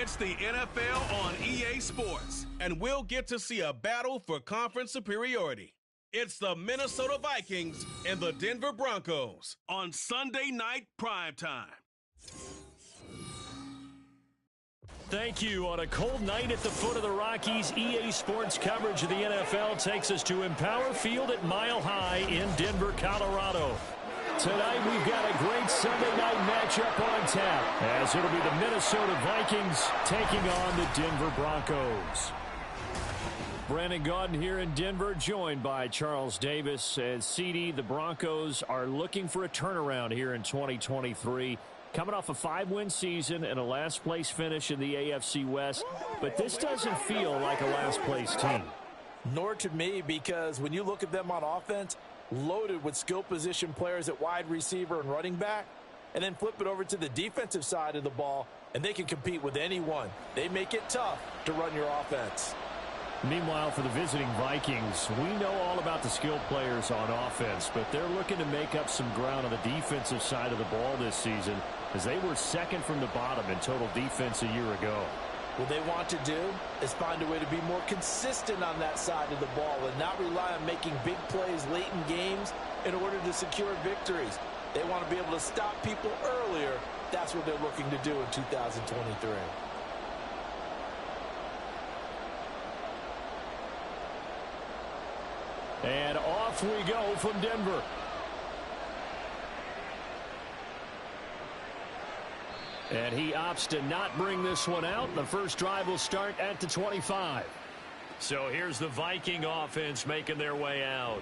It's the NFL on EA Sports, and we'll get to see a battle for conference superiority. It's the Minnesota Vikings and the Denver Broncos on Sunday Night Primetime. Thank you. On a cold night at the foot of the Rockies, EA Sports coverage of the NFL takes us to Empower Field at Mile High in Denver, Colorado. Tonight we've got a great Sunday night matchup on tap, as it'll be the Minnesota Vikings taking on the Denver Broncos. Brandon Gaudin here in Denver, joined by Charles Davis. And CD, the Broncos are looking for a turnaround here in 2023. Coming off a 5-win season and a last-place finish in the AFC West. But this doesn't feel like a last-place team. Nor to me, because when you look at them on offense, loaded with skill position players at wide receiver and running back, and then flip it over to the defensive side of the ball, and they can compete with anyone. They make it tough to run your offense. Meanwhile, for the visiting Vikings, we know all about the skilled players on offense, but they're looking to make up some ground on the defensive side of the ball this season, as they were second from the bottom in total defense a year ago. What they want to do is find a way to be more consistent on that side of the ball and not rely on making big plays late in games in order to secure victories. They want to be able to stop people earlier. That's what they're looking to do in 2023. And off we go from Denver. And he opts to not bring this one out. The first drive will start at the 25. So here's the Viking offense making their way out.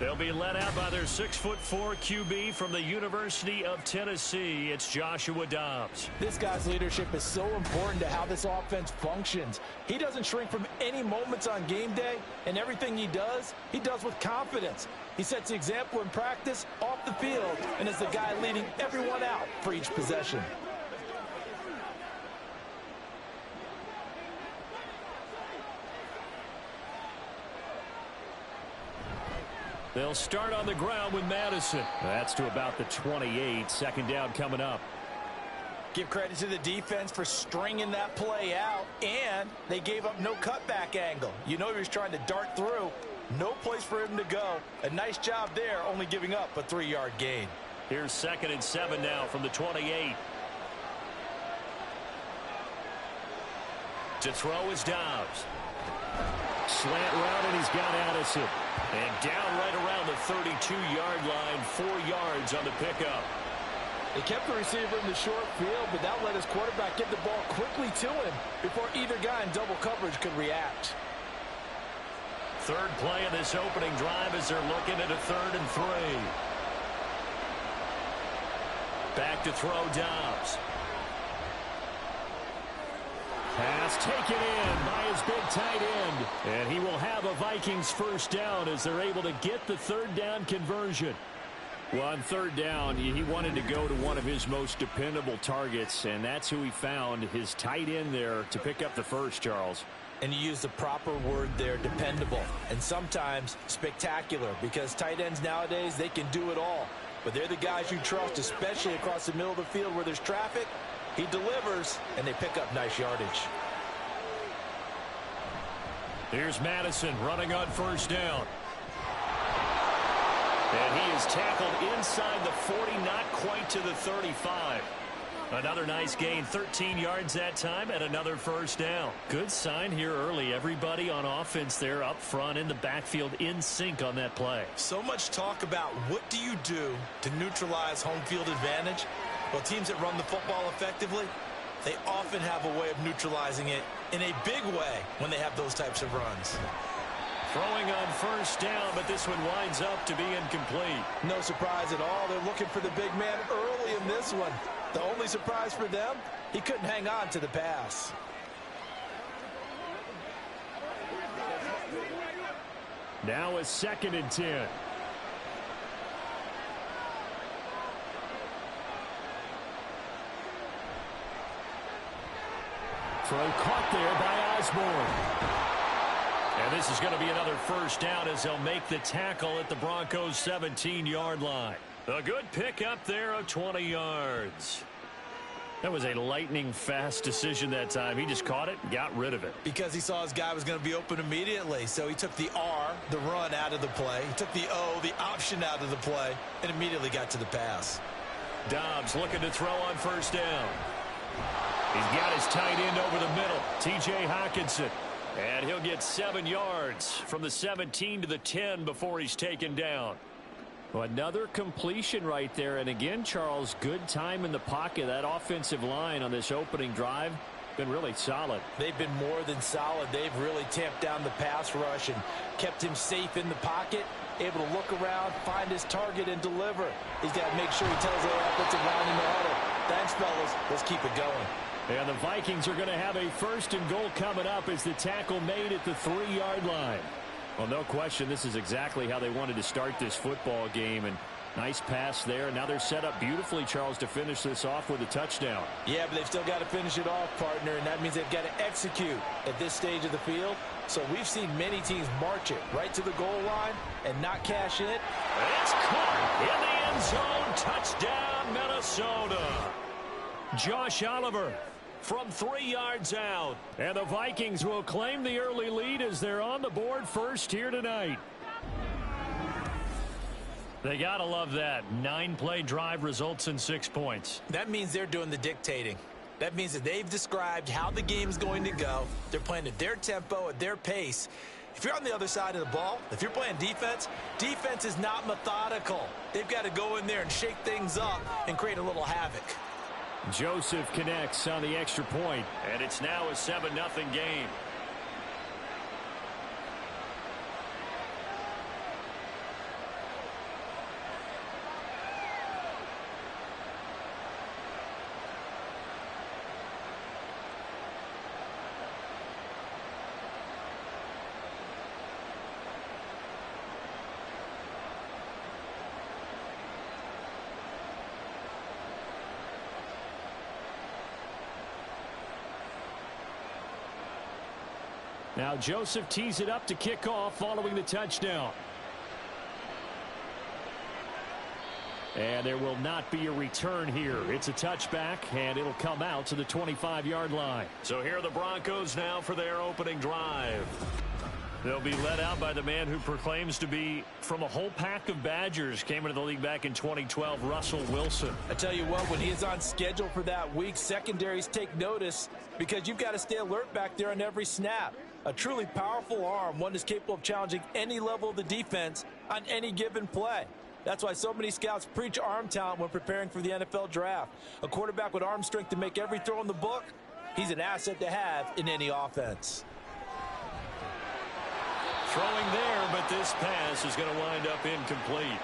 They'll be led out by their 6'4" QB from the University of Tennessee. It's Joshua Dobbs. This guy's leadership is so important to how this offense functions. He doesn't shrink from any moments on game day, and everything he does with confidence. He sets the example in practice, off the field, and is the guy leading everyone out for each possession. They'll start on the ground with Madison. That's to about the 28. Second down coming up. Give credit to the defense for stringing that play out, and they gave up no cutback angle. You know he was trying to dart through. No place for him to go. A nice job there, only giving up a 3-yard gain. Here's 2nd and 7 now from the 28. To throw is Dobbs. Slant route, and he's got Addison. And down right around the 32-yard line, 4 yards on the pickup. They kept the receiver in the short field, but that let his quarterback get the ball quickly to him before either guy in double coverage could react. Third play of this opening drive as they're looking at a 3rd and 3. Back to throw Dobbs. Pass taken in by his big tight end. And he will have a Vikings first down as they're able to get the 3rd down conversion. Well, on 3rd down, he wanted to go to one of his most dependable targets, and that's who he found, his tight end there, to pick up the first, Charles. And you use the proper word there, dependable, and sometimes spectacular, because tight ends nowadays, they can do it all. But they're the guys you trust, especially across the middle of the field where there's traffic. He delivers, and they pick up nice yardage. Here's Madison running on first down. And he is tackled inside the 40, not quite to the 35. Another nice gain, 13 yards that time, and another first down. Good sign here early. Everybody on offense there up front in the backfield in sync on that play. So much talk about what do you do to neutralize home field advantage. Well, teams that run the football effectively, they often have a way of neutralizing it in a big way when they have those types of runs. Throwing on first down, but this one winds up to be incomplete. No surprise at all. They're looking for the big man early in this one. The only surprise for them, he couldn't hang on to the pass. Now a 2nd and 10. Throw caught there by Osborne. And this is going to be another first down as they'll make the tackle at the Broncos' 17-yard line. A good pickup there of 20 yards. That was a lightning-fast decision that time. He just caught it and got rid of it. Because he saw his guy was going to be open immediately. So he took the R, the run, out of the play. He took the O, the option, out of the play, and immediately got to the pass. Dobbs looking to throw on first down. He's got his tight end over the middle, T.J. Hockenson. And he'll get 7 yards from the 17 to the 10 before he's taken down. Well, another completion right there. And again, Charles, good time in the pocket. That offensive line on this opening drive been really solid. They've been more than solid. They've really tamped down the pass rush and kept him safe in the pocket, able to look around, find his target, and deliver. He's got to make sure he tells the offensive line in the huddle, thanks, fellas. Let's keep it going. And the Vikings are going to have a 1st and goal coming up as the tackle made at the 3-yard line. Well, no question, this is exactly how they wanted to start this football game. And nice pass there. Now they're set up beautifully, Charles, to finish this off with a touchdown. Yeah, but they've still got to finish it off, partner, and that means they've got to execute at this stage of the field. So we've seen many teams march it right to the goal line and not cash in. It's caught in the end zone. Touchdown, Minnesota. Josh Oliver from 3 yards out. And the Vikings will claim the early lead as they're on the board first here tonight. They got to love that. 9-play drive results in 6 points. That means they're doing the dictating. That means that they've described how the game's going to go. They're playing at their tempo, at their pace. If you're on the other side of the ball, if you're playing defense, defense is not methodical. They've got to go in there and shake things up and create a little havoc. Joseph connects on the extra point, and it's now a 7-0 game. Now Joseph tees it up to kick off following the touchdown. And there will not be a return here. It's a touchback, and it'll come out to the 25-yard line. So here are the Broncos now for their opening drive. They'll be led out by the man who proclaims to be from a whole pack of Badgers. Came into the league back in 2012, Russell Wilson. I tell you what, when he is on schedule for that week, secondaries take notice because you've got to stay alert back there on every snap. A truly powerful arm, one that's capable of challenging any level of the defense on any given play. That's why so many scouts preach arm talent when preparing for the NFL draft. A quarterback with arm strength to make every throw in the book, he's an asset to have in any offense. Throwing there, but this pass is going to wind up incomplete.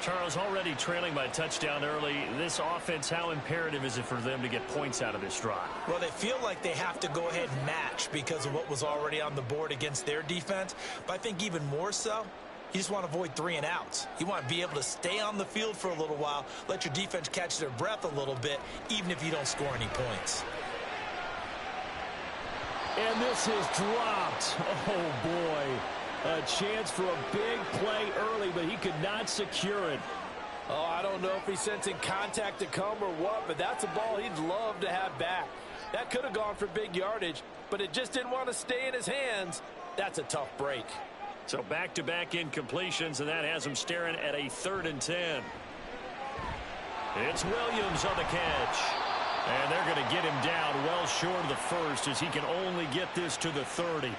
Charles, already trailing by a touchdown early. This offense, how imperative is it for them to get points out of this drive? Well, they feel like they have to go ahead and match because of what was already on the board against their defense. But I think even more so, you just want to avoid 3 and outs. You want to be able to stay on the field for a little while, let your defense catch their breath a little bit, even if you don't score any points. And this is dropped. Oh, boy. A chance for a big play early, but he could not secure it. Oh, I don't know if he's sensing contact to come or what, but that's a ball he'd love to have back. That could have gone for big yardage, but it just didn't want to stay in his hands. That's a tough break. So back-to-back incompletions, and that has him staring at a 3rd and 10. It's Williams on the catch. And they're going to get him down well short of the first as he can only get this to the 30.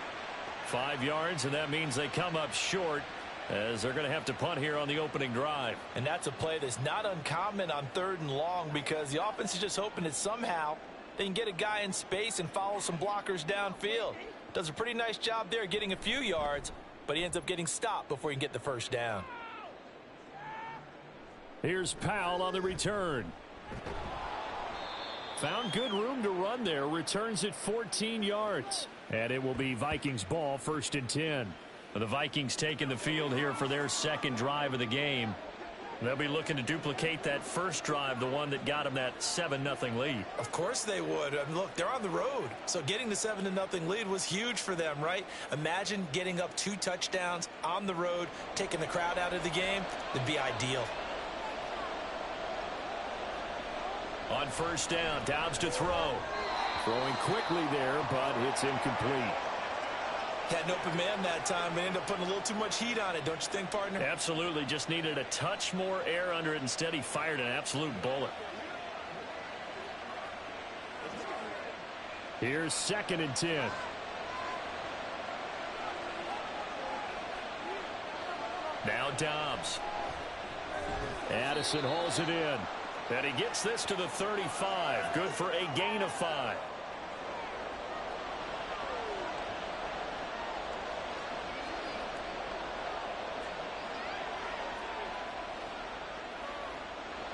5 yards, and that means they come up short as they're going to have to punt here on the opening drive. And that's a play that's not uncommon on 3rd and long because the offense is just hoping that somehow they can get a guy in space and follow some blockers downfield. Does a pretty nice job there getting a few yards, but he ends up getting stopped before he can get the first down. Here's Powell on the return. Found good room to run there. Returns it 14 yards. And it will be Vikings ball, 1st and 10. The Vikings taking the field here for their 2nd drive of the game. They'll be looking to duplicate that first drive, the one that got them that 7-0 lead. Of course they would. I mean, look, they're on the road. So getting the 7-0 lead was huge for them, right? Imagine getting up 2 touchdowns on the road, taking the crowd out of the game. It'd be ideal. On first down, Dobbs to throw. Throwing quickly there, but it's incomplete. Had an open man that time, but ended up putting a little too much heat on it, don't you think, partner? Absolutely. Just needed a touch more air under it. Instead, he fired an absolute bullet. Here's 2nd and 10. Now Dobbs. Addison hauls it in. And he gets this to the 35. Good for a gain of 5.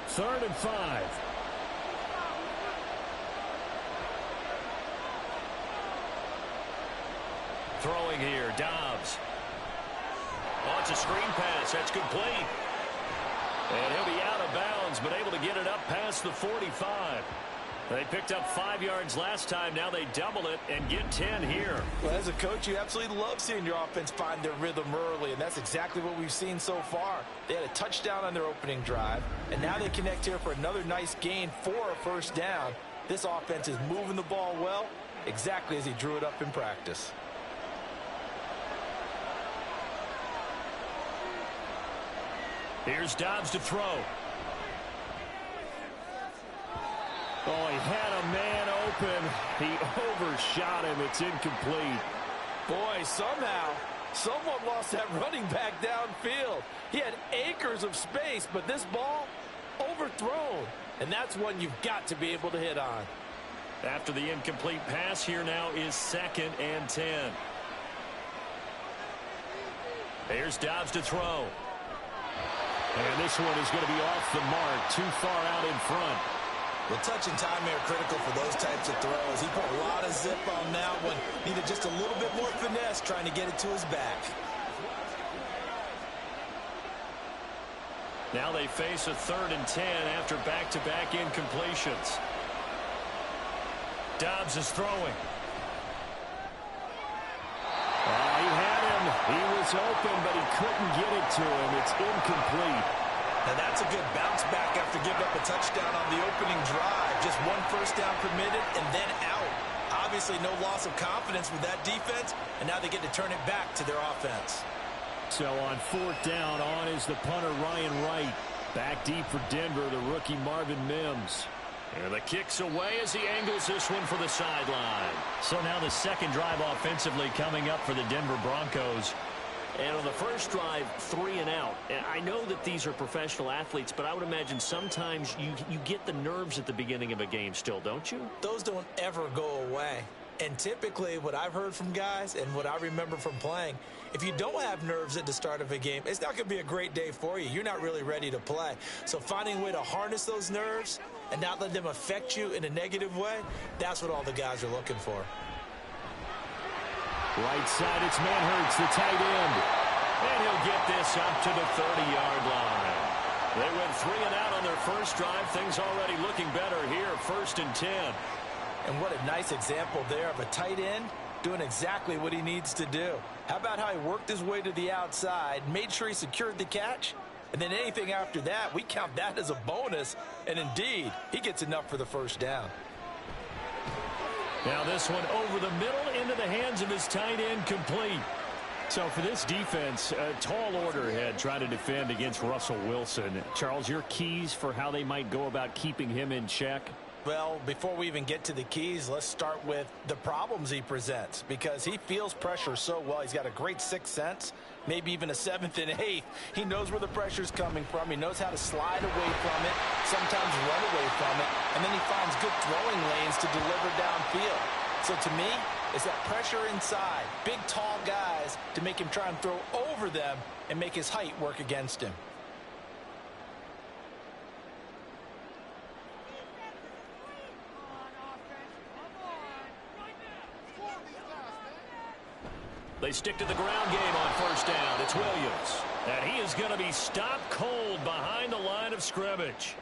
Third and 5. Throwing here, Dobbs. Oh, it's a screen pass. That's complete. And he'll be out of bounds, but able to get it up past the 45. They picked up 5 yards last time. Now they double it and get 10 here. Well, as a coach, you absolutely love seeing your offense find their rhythm early, and that's exactly what we've seen so far. They had a touchdown on their opening drive, and now they connect here for another nice gain for a first down. This offense is moving the ball well, exactly as he drew it up in practice. Here's Dobbs to throw. Oh, he had a man open. He overshot him. It's incomplete. Boy, somehow, someone lost that running back downfield. He had acres of space, but this ball overthrown. And that's one you've got to be able to hit on. After the incomplete pass, here now is 2nd and 10. Here's Dobbs to throw. And this one is going to be off the mark, too far out in front. Well, touch and time are critical for those types of throws. He put a lot of zip on that one. Needed just a little bit more finesse trying to get it to his back. Now they face a 3rd and 10 after back-to-back incompletions. Dobbs is throwing. He had him. He was open, but he couldn't get it to him. It's incomplete. Now that's a good bounce back after giving up a touchdown on the opening drive. Just one first down permitted and then out. Obviously no loss of confidence with that defense, and now they get to turn it back to their offense. So on 4th down, on is the punter Ryan Wright. Back deep for Denver, the rookie Marvin Mims. And the kick's away as he angles this one for the sideline. So now the second drive offensively coming up for the Denver Broncos. And on the first drive, 3 and out. And I know that these are professional athletes, but I would imagine sometimes you get the nerves at the beginning of a game still, don't you? Those don't ever go away. And typically what I've heard from guys and what I remember from playing, if you don't have nerves at the start of a game, it's not going to be a great day for you. You're not really ready to play. So finding a way to harness those nerves and not let them affect you in a negative way, that's what all the guys are looking for. Right side, it's Manhurts, the tight end. And he'll get this up to the 30-yard line. They went 3 and out on their first drive. Things already looking better here, 1st and 10. And what a nice example there of a tight end doing exactly what he needs to do. How about how he worked his way to the outside, made sure he secured the catch, and then anything after that, we count that as a bonus. And indeed, he gets enough for the first down. Now this one over the middle into the hands of his tight end, complete. So for this defense, a tall order ahead trying to defend against Russell Wilson. Charles, your keys for how they might go about keeping him in check? Well, before we even get to the keys, let's start with the problems he presents, because he feels pressure so well. He's got a great sixth sense, maybe even a 7th and 8th. He knows where the pressure's coming from. He knows how to slide away from it, sometimes run away from it, and then he finds good throwing lanes to deliver downfield. So to me, it's that pressure inside, big, tall guys to make him try and throw over them and make his height work against him. They stick to the ground game on first down. It's Williams. And he is going to be stopped cold behind the line of scrimmage.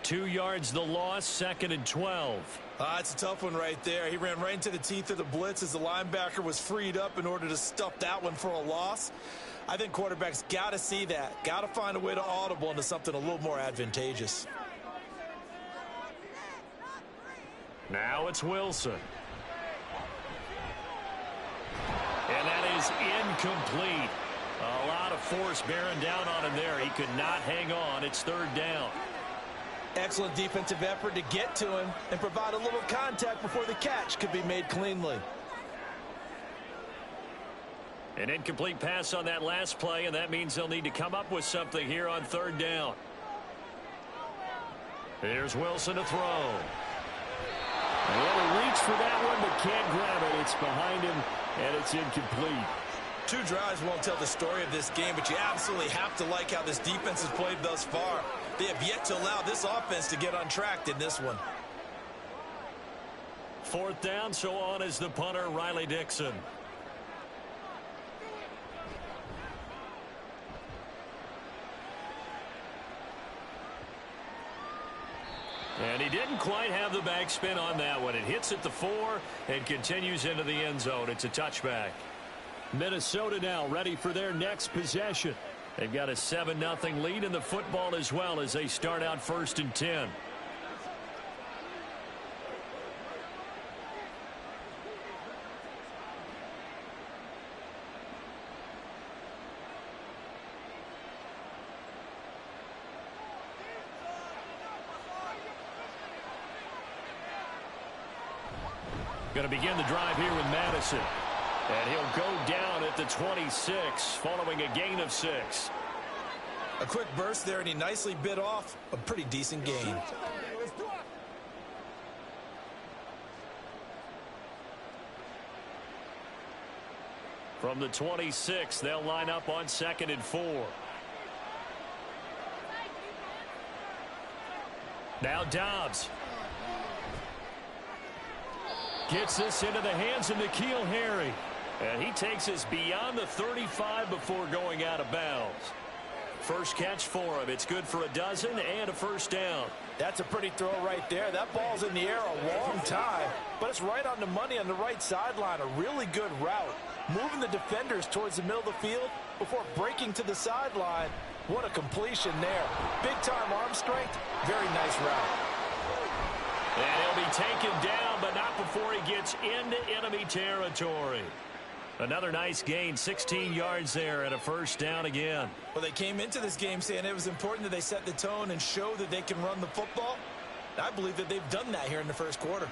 2 yards the loss, 2nd and 12. It's a tough one right there. He ran right into the teeth of the blitz as the linebacker was freed up in order to stuff that one for a loss. I think quarterbacks got to see that. Got to find a way to audible into something a little more advantageous. Now it's Wilson. And that is incomplete. A lot of force bearing down on him there. He could not hang on. It's third down. Excellent defensive effort to get to him and provide a little contact before the catch could be made cleanly. An incomplete pass on that last play, and that means they'll need to come up with something here on third down. Here's Wilson to throw. They had to reach for that one, but can't grab it. It's behind him, and it's incomplete. 2 drives won't tell the story of this game, but you absolutely have to like how this defense has played thus far. They have yet to allow this offense to get untracked in this one. Fourth down, so on is the punter, Riley Dixon. And he didn't quite have the backspin on that one. It hits at the 4 and continues into the end zone. It's a touchback. Minnesota now ready for their next possession. They've got a 7-0 lead in the football as well as they start out 1st and 10. Going to begin the drive here with Madison. And he'll go down at the 26 following a gain of 6. A quick burst there, and he nicely bit off a pretty decent gain. From the 26, they'll line up on 2nd and 4. Now Dobbs. Gets this into the hands of N'Keal Harry. And he takes us beyond the 35 before going out of bounds. First catch for him. It's good for a dozen and a first down. That's a pretty throw right there. That ball's in the air a long time, but it's right on the money on the right sideline. A really good route. Moving the defenders towards the middle of the field before breaking to the sideline. What a completion there. Big-time arm strength. Very nice route. And he'll be taken down, but not before he gets into enemy territory. Another nice gain, 16 yards there and a first down again. Well, they came into this game saying it was important that they set the tone and show that they can run the football. I believe that they've done that here in the first quarter.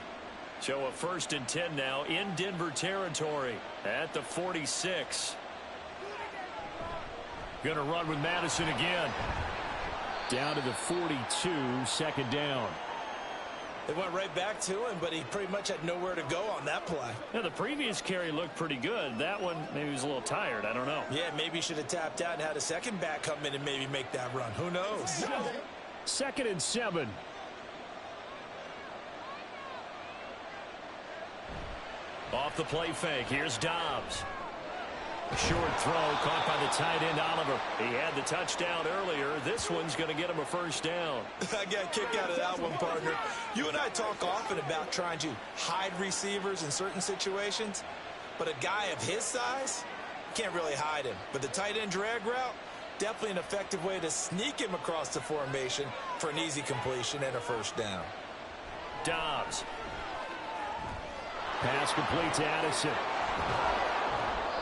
So a 1st and 10 now in Denver territory at the 46. Going to run with Madison again. Down to the 42, 2nd down. They went right back to him, but he pretty much had nowhere to go on that play. Yeah, the previous carry looked pretty good. That one, maybe he was a little tired. I don't know. Yeah, maybe he should have tapped out and had a second back come in and maybe make that run. Who knows? 2nd and 7. Off the play fake. Here's Dobbs. Short throw caught by the tight end Oliver. He had the touchdown earlier. This one's going to get him a first down. I got a kick out of that one, partner. You and I talk often about trying to hide receivers in certain situations, but a guy of his size, can't really hide him. But the tight end drag route, definitely an effective way to sneak him across the formation for an easy completion and a first down. Dobbs. Pass complete to Addison.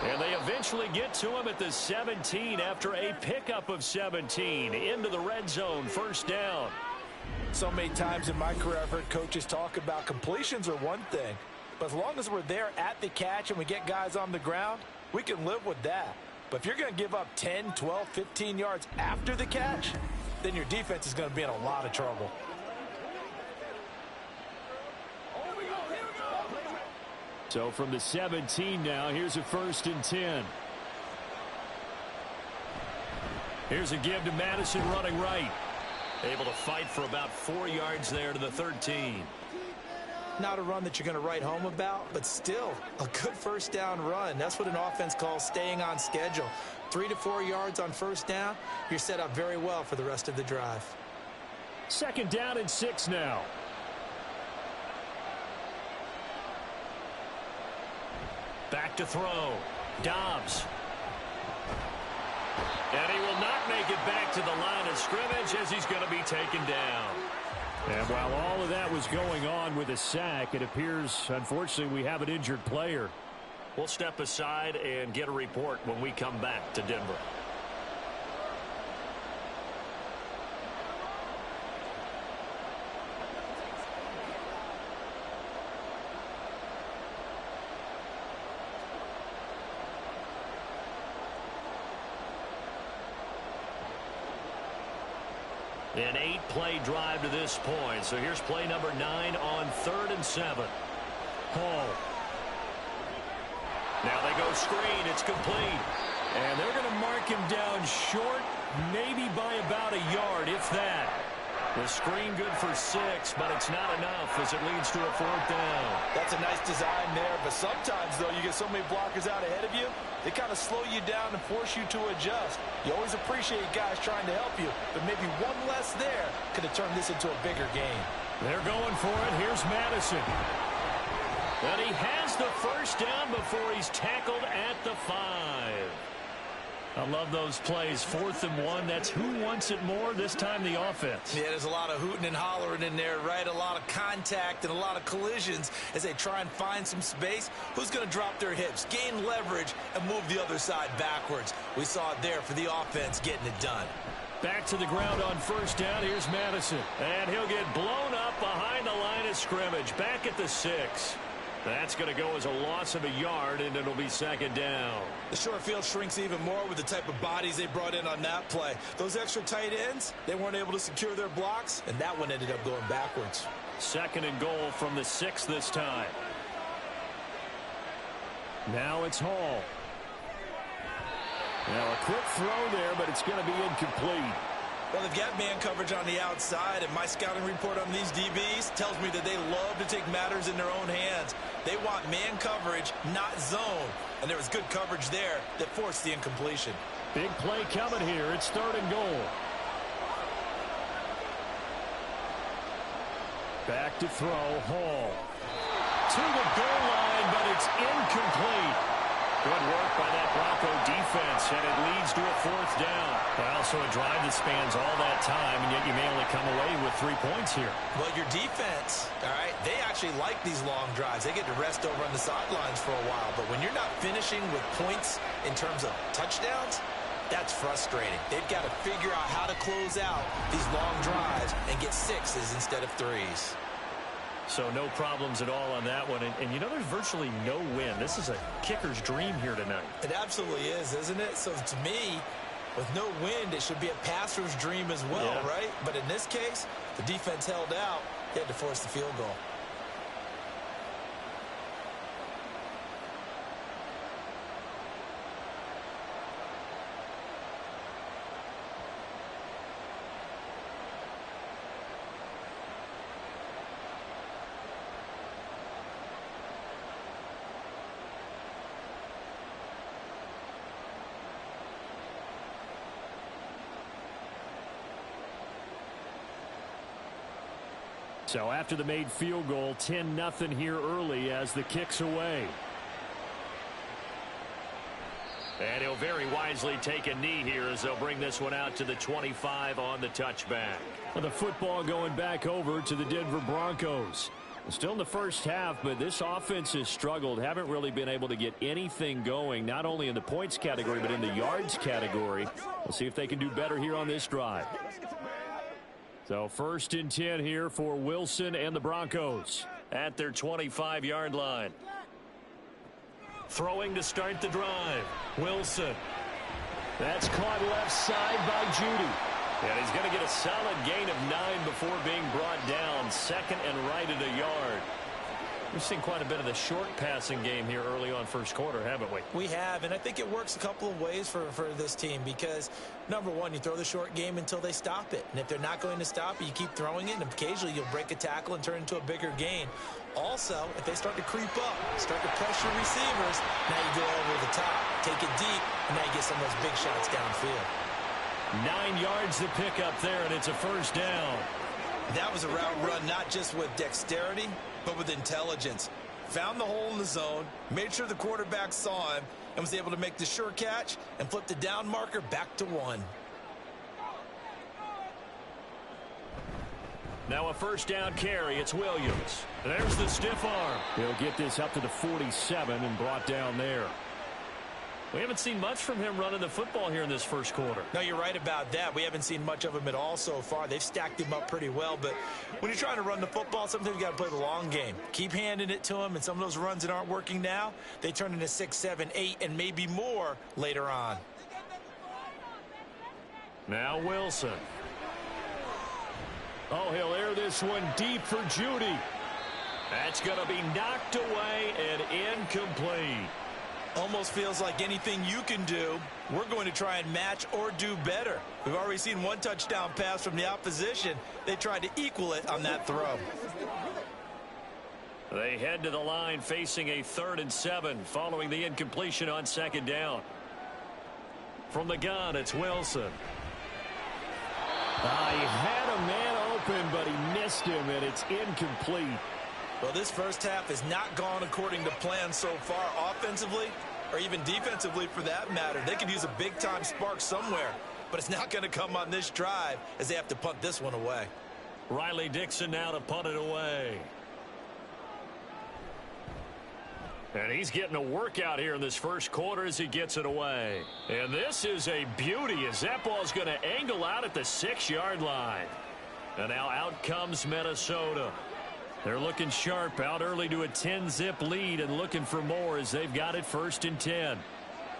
And they eventually get to him at the 17 after a pickup of 17 into the red zone. First down. So many times in my career I've heard coaches talk about completions are one thing, but as long as we're there at the catch and we get guys on the ground, we can live with that. But if you're going to give up 10, 12, 15 yards after the catch, then your defense is going to be in a lot of trouble. So from the 17 now, here's a 1st and 10. Here's a give to Madison running right. Able to fight for about 4 yards there to the 13. Not a run that you're going to write home about, but still a good first down run. That's what an offense calls staying on schedule. 3 to 4 yards on first down, you're set up very well for the rest of the drive. 2nd down and 6 now. Back to throw. Dobbs. And he will not make it back to the line of scrimmage as he's going to be taken down. And while all of that was going on with a sack, it appears, unfortunately, we have an injured player. We'll step aside and get a report when we come back to Denver. An 8-play drive to this point. So here's play number 9 on 3rd and 7. Hall. Now they go screen. It's complete. And they're going to mark him down short, maybe by about a yard, if that. The screen good for 6, but it's not enough as it leads to a 4th down. That's a nice design there, but sometimes, though, you get so many blockers out ahead of you, they kind of slow you down and force you to adjust. You always appreciate guys trying to help you, but maybe one less there could have turned this into a bigger game. They're going for it. Here's Madison. And he has the first down before he's tackled at the 5. I love those plays. 4th and 1. That's who wants it more, this time the offense. Yeah, there's a lot of hooting and hollering in there, right? A lot of contact and a lot of collisions as they try and find some space. Who's going to drop their hips, gain leverage, and move the other side backwards? We saw it there for the offense getting it done. Back to the ground on 1st down. Here's Madison. And he'll get blown up behind the line of scrimmage. Back at the 6. That's going to go as a loss of a yard, and it'll be 2nd down. The short field shrinks even more with the type of bodies they brought in on that play. Those extra tight ends, they weren't able to secure their blocks, and that one ended up going backwards. 2nd and goal from the 6 this time. Now it's Hall. Now a quick throw there, but it's going to be incomplete. Well, they've got man coverage on the outside, and my scouting report on these DBs tells me that they love to take matters in their own hands. They want man coverage, not zone. And there was good coverage there that forced the incompletion. Big play coming here. It's 3rd and goal. Back to throw. Hall. To the goal line, but it's incomplete. Good work by that Bronco defense, and it leads to a 4th down. Well, so a drive that spans all that time, and yet you may only come away with 3 points here. Well, your defense, all right, they actually like these long drives. They get to rest over on the sidelines for a while. But when you're not finishing with points in terms of touchdowns, that's frustrating. They've got to figure out how to close out these long drives and get 6s instead of 3s. So no problems at all on that one. And you know, there's virtually no win. This is a kicker's dream here tonight. It absolutely is, isn't it? So to me, with no wind, it should be a passer's dream as well, yeah. Right? But in this case, the defense held out. They had to force the field goal. So after the made field goal, 10-0 here early as the kick's away. And he'll very wisely take a knee here as they'll bring this one out to the 25 on the touchback. Well, the football going back over to the Denver Broncos. Still in the first half, but this offense has struggled. Haven't really been able to get anything going, not only in the points category, but in the yards category. We'll see if they can do better here on this drive. So 1st and 10 here for Wilson and the Broncos at their 25-yard line. Throwing to start the drive. Wilson. That's caught left side by Judy. And he's going to get a solid gain of 9 before being brought down. 2nd and right at a yard. We've seen quite a bit of the short passing game here early on first quarter, haven't we? We have, and I think it works a couple of ways for this team because, number one, you throw the short game until they stop it. And if they're not going to stop it, you keep throwing it, and occasionally you'll break a tackle and turn it into a bigger gain. Also, if they start to creep up, start to pressure receivers, now you go over the top, take it deep, and now you get some of those big shots downfield. 9 yards to pick up there, and it's a 1st down. That was a route run not just with dexterity, but with intelligence. Found the hole in the zone, made sure the quarterback saw him, and was able to make the sure catch and flip the down marker back to 1. Now a first down carry. It's Williams. There's the stiff arm. He'll get this up to the 47 and brought down there. We haven't seen much from him running the football here in this first quarter. No, you're right about that. We haven't seen much of him at all so far. They've stacked him up pretty well, but when you're trying to run the football, sometimes you got to play the long game. Keep handing it to him, and some of those runs that aren't working now, they turn into 6, 7, 8, and maybe more later on. Now Wilson. Oh, he'll air this one deep for Judy. That's going to be knocked away and incomplete. Almost feels like anything you can do, we're going to try and match or do better. We've already seen one touchdown pass from the opposition. They tried to equal it on that throw. They head to the line facing a 3rd and 7 following the incompletion on 2nd down. From the gun, it's Wilson. He had a man open, but he missed him, and it's incomplete. Well, this first half has not gone according to plan so far offensively or even defensively for that matter. They could use a big-time spark somewhere, but it's not going to come on this drive as they have to punt this one away. Riley Dixon now to punt it away. And he's getting a workout here in this first quarter as he gets it away. And this is a beauty as that ball's going to angle out at the 6-yard line. And now out comes Minnesota. They're looking sharp, out early to a 10-zip lead and looking for more as they've got it 1st and 10.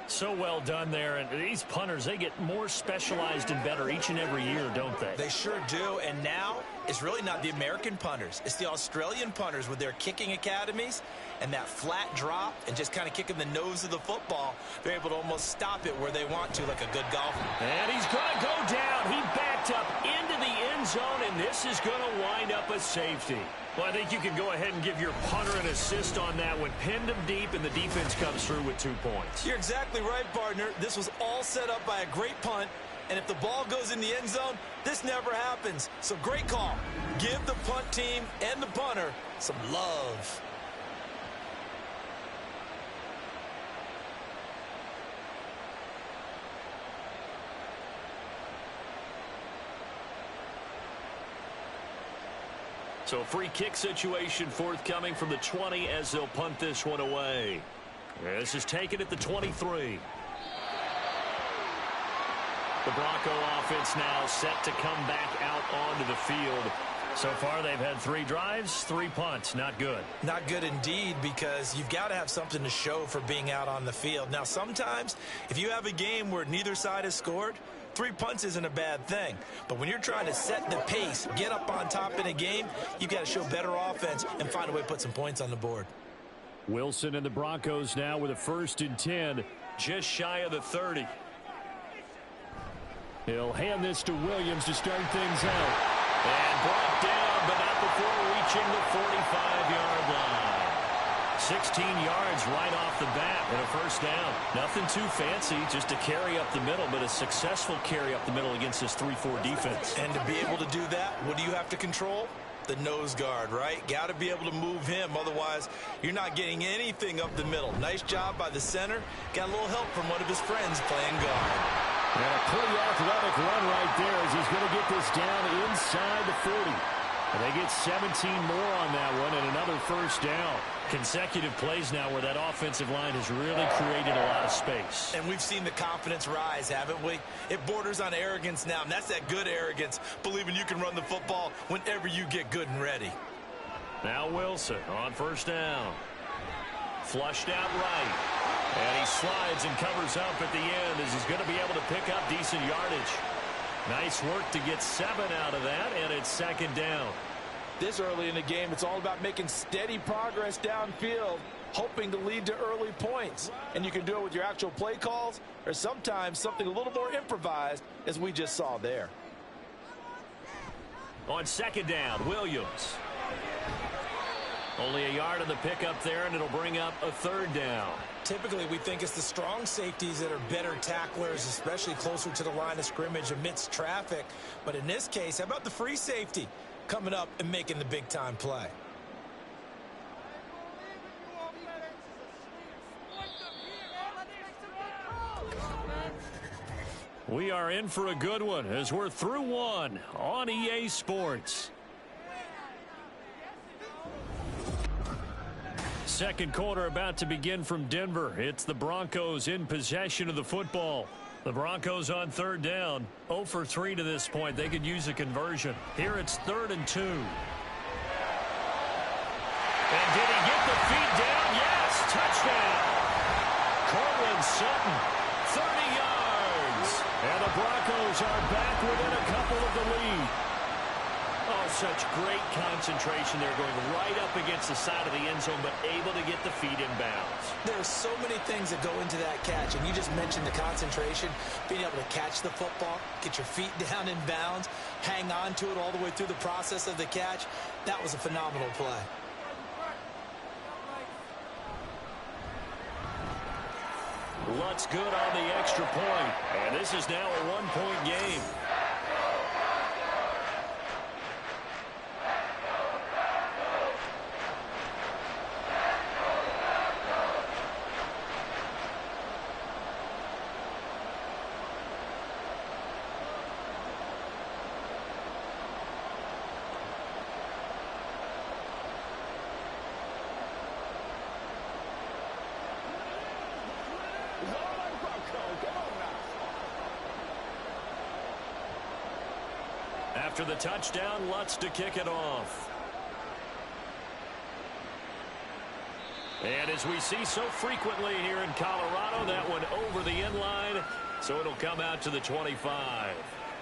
So well done there. And these punters, they get more specialized and better each and every year, don't they? They sure do. And now it's really not the American punters. It's the Australian punters with their kicking academies and that flat drop and just kind of kicking the nose of the football. They're able to almost stop it where they want to, like a good golfer. And he's going to go down. He backed up into the end zone, and this is going to wind up a safety. Well, I think you can go ahead and give your punter an assist on that one. Pinned him deep, and the defense comes through with 2 points. You're exactly right, partner. This was all set up by a great punt, and if the ball goes in the end zone, this never happens. So great call. Give the punt team and the punter some love. So free kick situation forthcoming from the 20 as they'll punt this one away. This is taken at the 23. The Bronco offense now set to come back out onto the field. So far they've had 3 drives, 3 punts. Not good. Not good indeed, because you've got to have something to show for being out on the field. Now sometimes if you have a game where neither side has scored, 3 punts isn't a bad thing. But when you're trying to set the pace, get up on top in a game, you've got to show better offense and find a way to put some points on the board. Wilson and the Broncos now with a 1st and 10, just shy of the 30. He'll hand this to Williams to start things out. And brought down, but not before reaching the 45-yard line. 16 yards right off the bat and a 1st down. Nothing too fancy, just a carry up the middle, but a successful carry up the middle against this 3-4 defense. And to be able to do that, what do you have to control? The nose guard, right? Got to be able to move him. Otherwise, you're not getting anything up the middle. Nice job by the center. Got a little help from one of his friends playing guard. And a pretty athletic run right there as he's going to get this down inside the 40. And they get 17 more on that one and another 1st down. Consecutive plays now where that offensive line has really created a lot of space. And we've seen the confidence rise, haven't we? It borders on arrogance now, and that's that good arrogance, believing you can run the football whenever you get good and ready. Now Wilson on 1st down. Flushed out right. And he slides and covers up at the end as he's going to be able to pick up decent yardage. Nice work to get 7 out of that, and it's 2nd down. This early in the game, it's all about making steady progress downfield, hoping to lead to early points. And you can do it with your actual play calls or sometimes something a little more improvised, as we just saw there. On 2nd down, Williams. Only a yard on the pickup there, and it'll bring up a 3rd down. Typically, we think it's the strong safeties that are better tacklers, especially closer to the line of scrimmage amidst traffic. But in this case, how about the free safety coming up and making the big-time play? We are in for a good one as we're through one on EA Sports. Second quarter about to begin from Denver. It's the Broncos in possession of the football. The Broncos on third down. 0 for 3 to this point. They could use a conversion. Here it's 3rd and 2. And did he get the feet down? Yes, touchdown. Cortland Sutton, 30 yards. And the Broncos are back within a couple of the lead. Oh, such great concentration there, going right up against the side of the end zone, but able to get the feet in bounds. There are so many things that go into that catch, and you just mentioned the concentration, being able to catch the football, get your feet down in bounds, hang on to it all the way through the process of the catch. That was a phenomenal play. Lutz good on the extra point, and this is now a one-point game. After the touchdown, Lutz to kick it off. And as we see so frequently here in Colorado, that one over the end line, so it'll come out to the 25.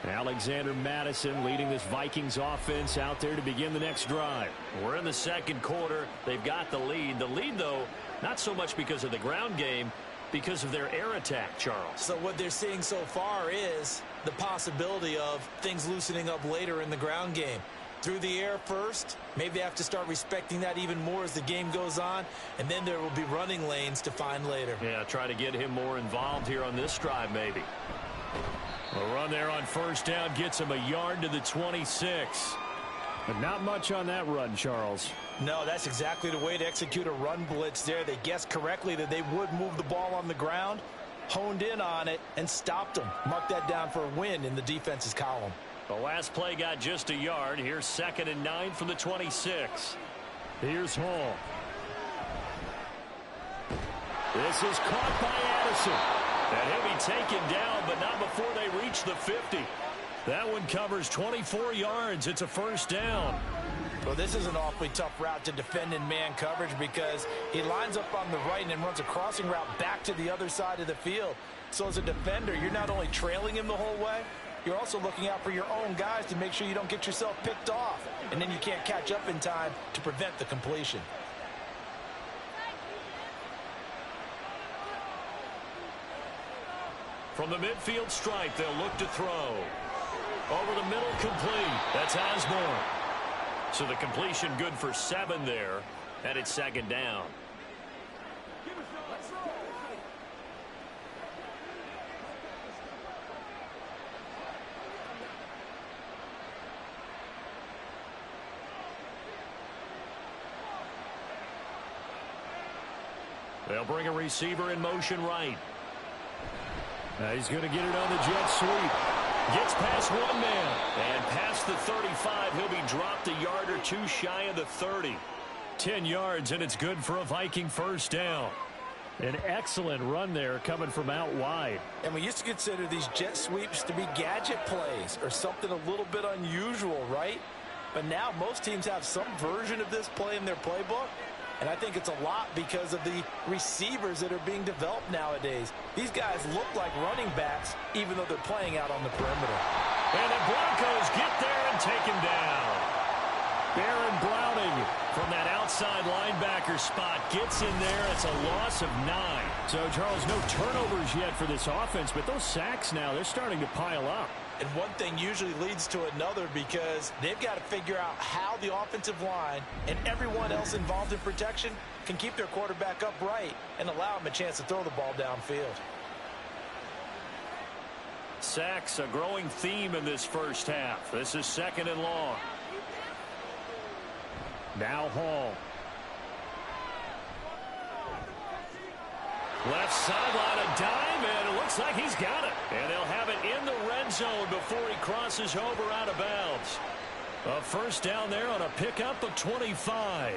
Alexander Mattison leading this Vikings offense out there to begin the next drive. We're in the second quarter. They've got the lead. The lead, though, not so much because of the ground game, because of their air attack, Charles. So what they're seeing so far is the possibility of things loosening up later in the ground game. Through the air first, maybe they have to start respecting that even more as the game goes on, and then there will be running lanes to find later. Yeah, try to get him more involved here on this drive, maybe. A run there on first down gets him a yard to the 26. But not much on that run, Charles. No, that's exactly the way to execute a run blitz there. They guessed correctly that they would move the ball on the ground, honed in on it, and stopped them. Mark that down for a win in the defense's column. The last play got just a yard. Here's 2nd and 9 from the 26. Here's Hall. This is caught by Addison. And he'll be taken down, but not before they reach the 50. That one covers 24 yards. It's a first down. Well, this is an awfully tough route to defend in man coverage because he lines up on the right and then runs a crossing route back to the other side of the field. So as a defender, you're not only trailing him the whole way, you're also looking out for your own guys to make sure you don't get yourself picked off. And then you can't catch up in time to prevent the completion. From the midfield stripe, they'll look to throw. Over the middle, complete. That's Osborne. So the completion good for 7 there, and it's 2nd down. They'll bring a receiver in motion right. Now he's going to get it on the jet sweep. Gets past one man. And past the 35, he'll be dropped a yard or two shy of the 30. 10 yards, and it's good for a Viking first down. An excellent run there coming from out wide. And we used to consider these jet sweeps to be gadget plays or something a little bit unusual, right? But now most teams have some version of this play in their playbook. And I think it's a lot because of the receivers that are being developed nowadays. These guys look like running backs, even though they're playing out on the perimeter. And the Broncos get there and take him down. Baron Browning from that outside linebacker spot gets in there. It's a loss of 9. So, Charles, no turnovers yet for this offense, but those sacks now, they're starting to pile up. And one thing usually leads to another because they've got to figure out how the offensive line and everyone else involved in protection can keep their quarterback upright and allow him a chance to throw the ball downfield. Sacks, a growing theme in this first half. This is 2nd and long. Now Hall. Left sideline, a dime, and it looks like he's got it. And they'll have it in the red zone before he crosses over out of bounds. A first down there on a pickup of 25.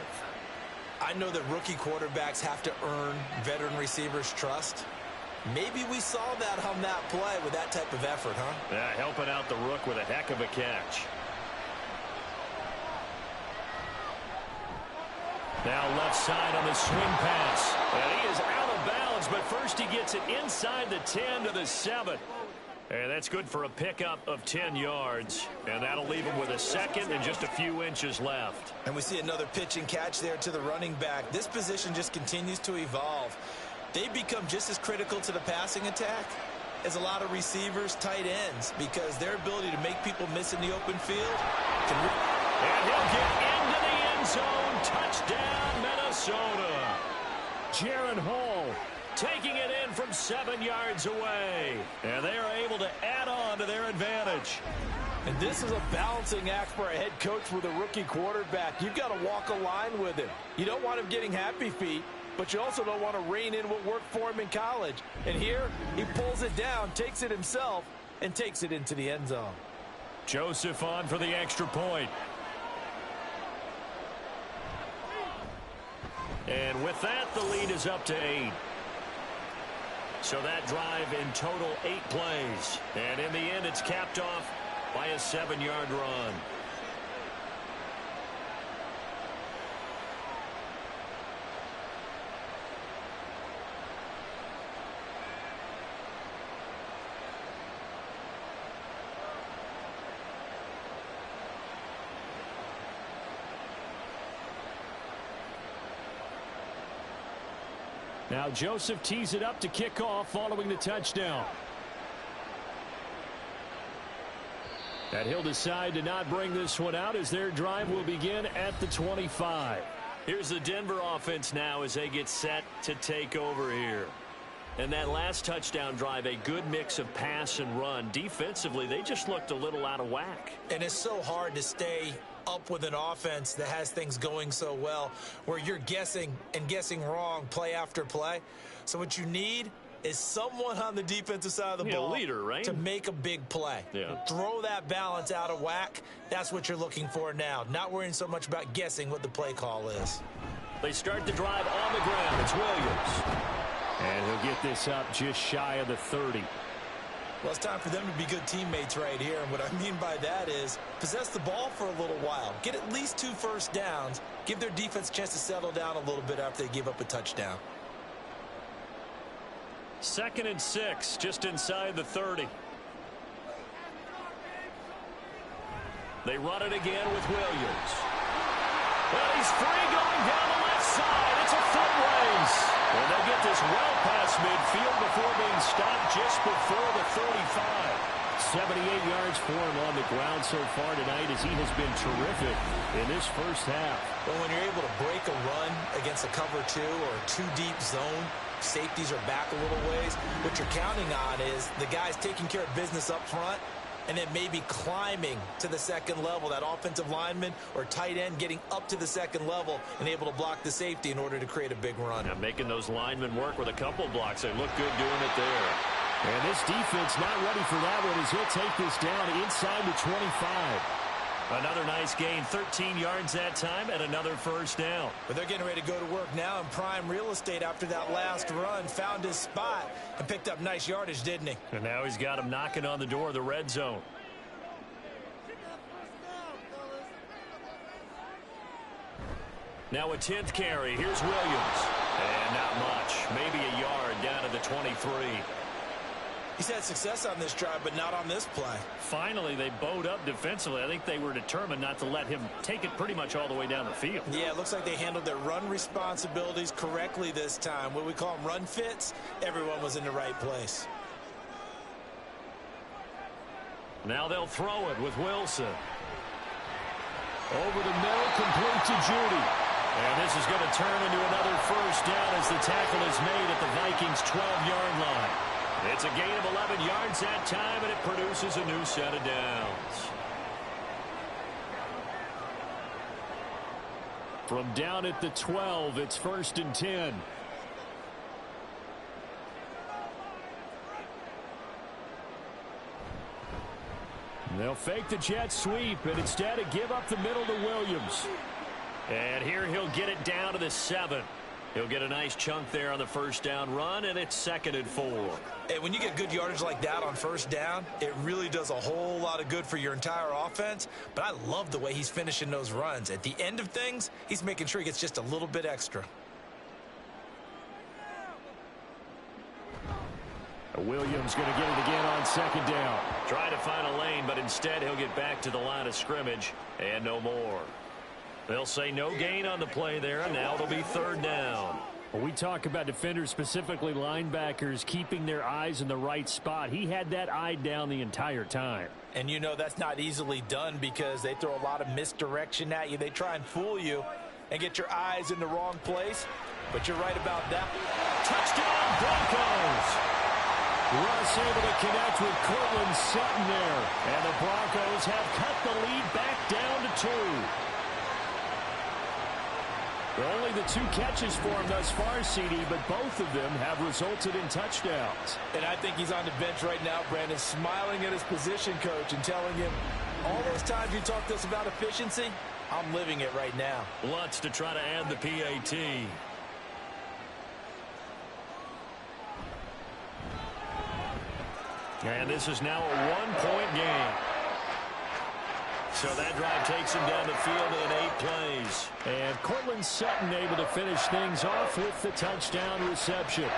I know that rookie quarterbacks have to earn veteran receivers' trust. Maybe we saw that on that play with that type of effort, huh? Yeah, helping out the rook with a heck of a catch. Now left side on the swing pass. And he is out of bounds, but first he gets it inside the 10 to the 7. And that's good for a pickup of 10 yards. And that'll leave him with a second and just a few inches left. And we see another pitch and catch there to the running back. This position just continues to evolve. They become just as critical to the passing attack as a lot of receivers, tight ends, because their ability to make people miss in the open field can... And he'll get into the end zone. Touchdown, Minnesota. Jaron Hall taking it in from 7 yards away. And they are able to add on to their advantage. And this is a balancing act for a head coach with a rookie quarterback. You've got to walk a line with him. You don't want him getting happy feet, but you also don't want to rein in what worked for him in college. And here, he pulls it down, takes it himself, and takes it into the end zone. Joseph on for the extra point. And with that, the lead is up to 8. So that drive in total 8 plays. And in the end, it's capped off by a 7-yard run. Now Joseph tees it up to kick off following the touchdown. And he'll decide to not bring this one out as their drive will begin at the 25. Here's the Denver offense now as they get set to take over here. And that last touchdown drive, a good mix of pass and run. Defensively, they just looked a little out of whack. And it's so hard to stay up with an offense that has things going so well, where you're guessing and guessing wrong play after play. So what you need is someone on the defensive side of the ball, leader, right? To make a big play. Yeah. Throw that balance out of whack. That's what you're looking for now. Not worrying so much about guessing what the play call is. They start the drive on the ground. It's Williams. And he'll get this up just shy of the 30. Well, it's time for them to be good teammates right here. And what I mean by that is possess the ball for a little while. Get at least 2 first downs. Give their defense a chance to settle down a little bit after they give up a touchdown. 2nd and 6, just inside the 30. They run it again with Williams. Well, he's free going down the left side. It's a foot race. And they get this well past midfield before being stopped just before the 35. 78 yards for him on the ground so far tonight as he has been terrific in this first half. But when you're able to break a run against a cover 2 or a 2-deep zone, safeties are back a little ways. What you're counting on is the guys taking care of business up front and then maybe climbing to the second level, that offensive lineman or tight end getting up to the second level and able to block the safety in order to create a big run. Now making those linemen work with a couple blocks. They look good doing it there. And this defense not ready for that one as he'll take this down inside the 25. Another nice gain, 13 yards that time, and another first down. But they're getting ready to go to work now in prime real estate after that last run. Found his spot and picked up nice yardage, didn't he? And now he's got him knocking on the door of the red zone. Now a 10th carry. Here's Williams. And not much. Maybe a yard down to the 23. He's had success on this drive, but not on this play. Finally, they bowed up defensively. I think they were determined not to let him take it pretty much all the way down the field. Yeah, it looks like they handled their run responsibilities correctly this time. What we call them run fits, everyone was in the right place. Now they'll throw it with Wilson. Over the middle, complete to Judy. And this is going to turn into another first down as the tackle is made at the Vikings' 12-yard line. It's a gain of 11 yards that time, and it produces a new set of downs. From down at the 12, it's 1st and 10. They'll fake the jet sweep, and instead give up the middle to Williams. And here he'll get it down to the 7. He'll get a nice chunk there on the first down run, and it's 2nd and 4. And when you get good yardage like that on first down, it really does a whole lot of good for your entire offense. But I love the way he's finishing those runs. At the end of things, he's making sure he gets just a little bit extra. Williams going to get it again on 2nd down. Trying to find a lane, but instead he'll get back to the line of scrimmage and no more. They'll say no gain on the play there, and now it'll be 3rd down. When we talk about defenders, specifically linebackers, keeping their eyes in the right spot, he had that eye down the entire time. And you know that's not easily done because they throw a lot of misdirection at you. They try and fool you and get your eyes in the wrong place. But you're right about that. Touchdown, Broncos! Russ able to connect with Cortland Sutton there. And the Broncos have cut the lead back down to 2. Only the 2 catches for him thus far, CD, but both of them have resulted in touchdowns. And I think he's on the bench right now, Brandon, smiling at his position coach and telling him, all those times you talked to us about efficiency, I'm living it right now. Lutz to try to add the PAT. And this is now a 1-point game. So that drive takes him down the field in 8 plays. And Cortland Sutton able to finish things off with the touchdown reception.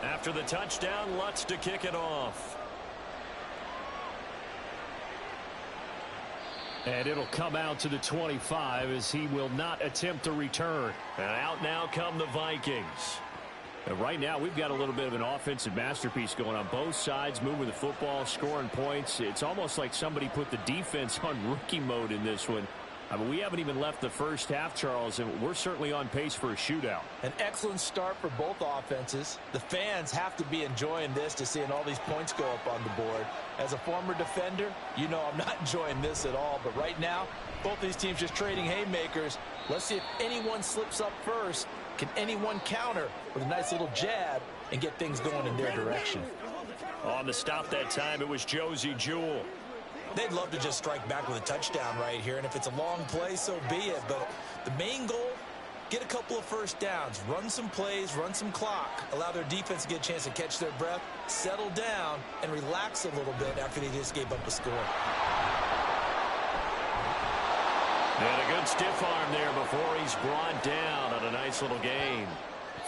After the touchdown, Lutz to kick it off. And it'll come out to the 25 as he will not attempt to return. And out now come the Vikings. And right now we've got a little bit of an offensive masterpiece going on both sides, moving the football, scoring points. It's almost like somebody put the defense on rookie mode in this one. I mean, we haven't even left the first half, Charles, and we're certainly on pace for a shootout. An excellent start for both offenses. The fans have to be enjoying this to seeing all these points go up on the board. As a former defender, you know I'm not enjoying this at all. But right now, both these teams just trading haymakers. Let's see if anyone slips up first. Can anyone counter with a nice little jab and get things going in their direction? On the stop that time, it was Josie Jewell. They'd love to just strike back with a touchdown right here, and if it's a long play, so be it. But the main goal, get a couple of first downs, run some plays, run some clock, allow their defense to get a chance to catch their breath, settle down, and relax a little bit after they just gave up a score. And a good stiff arm there before he's brought down on a nice little gain.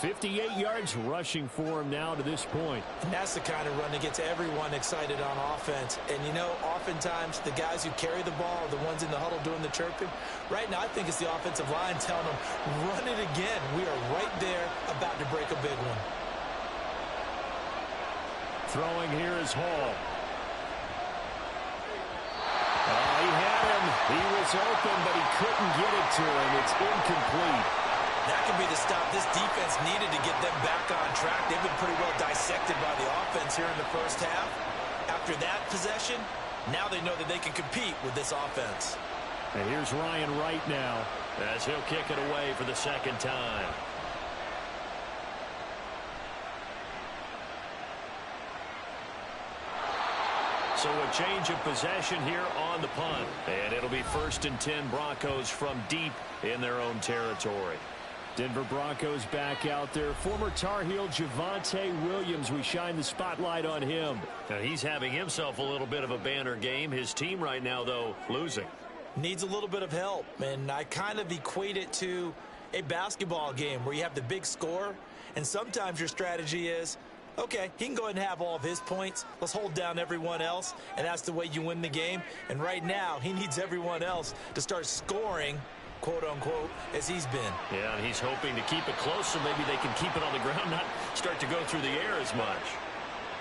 58 yards rushing for him now to this point. And that's the kind of run that gets everyone excited on offense. And, you know, oftentimes the guys who carry the ball are the ones in the huddle doing the chirping. Right now, I think it's the offensive line telling them, run it again. We are right there about to break a big one. Throwing here is Hall. He had him. He was open, but he couldn't get it to him. It's incomplete. That could be the stop this defense needed to get them back on track. They've been pretty well dissected by the offense here in the first half. After that possession, now they know that they can compete with this offense. And here's Ryan Wright now, as he'll kick it away for the 2nd time. So a change of possession here on the punt. And it'll be 1st and 10 Broncos from deep in their own territory. Denver Broncos back out there. Former Tar Heel Javonte Williams, we shine the spotlight on him. Now he's having himself a little bit of a banner game. His team right now, though, losing. Needs a little bit of help, and I kind of equate it to a basketball game where you have the big score, and sometimes your strategy is, okay, he can go ahead and have all of his points. Let's hold down everyone else, and that's the way you win the game. And right now, he needs everyone else to start scoring, quote-unquote, as he's been. Yeah, and he's hoping to keep it close so maybe they can keep it on the ground, not start to go through the air as much.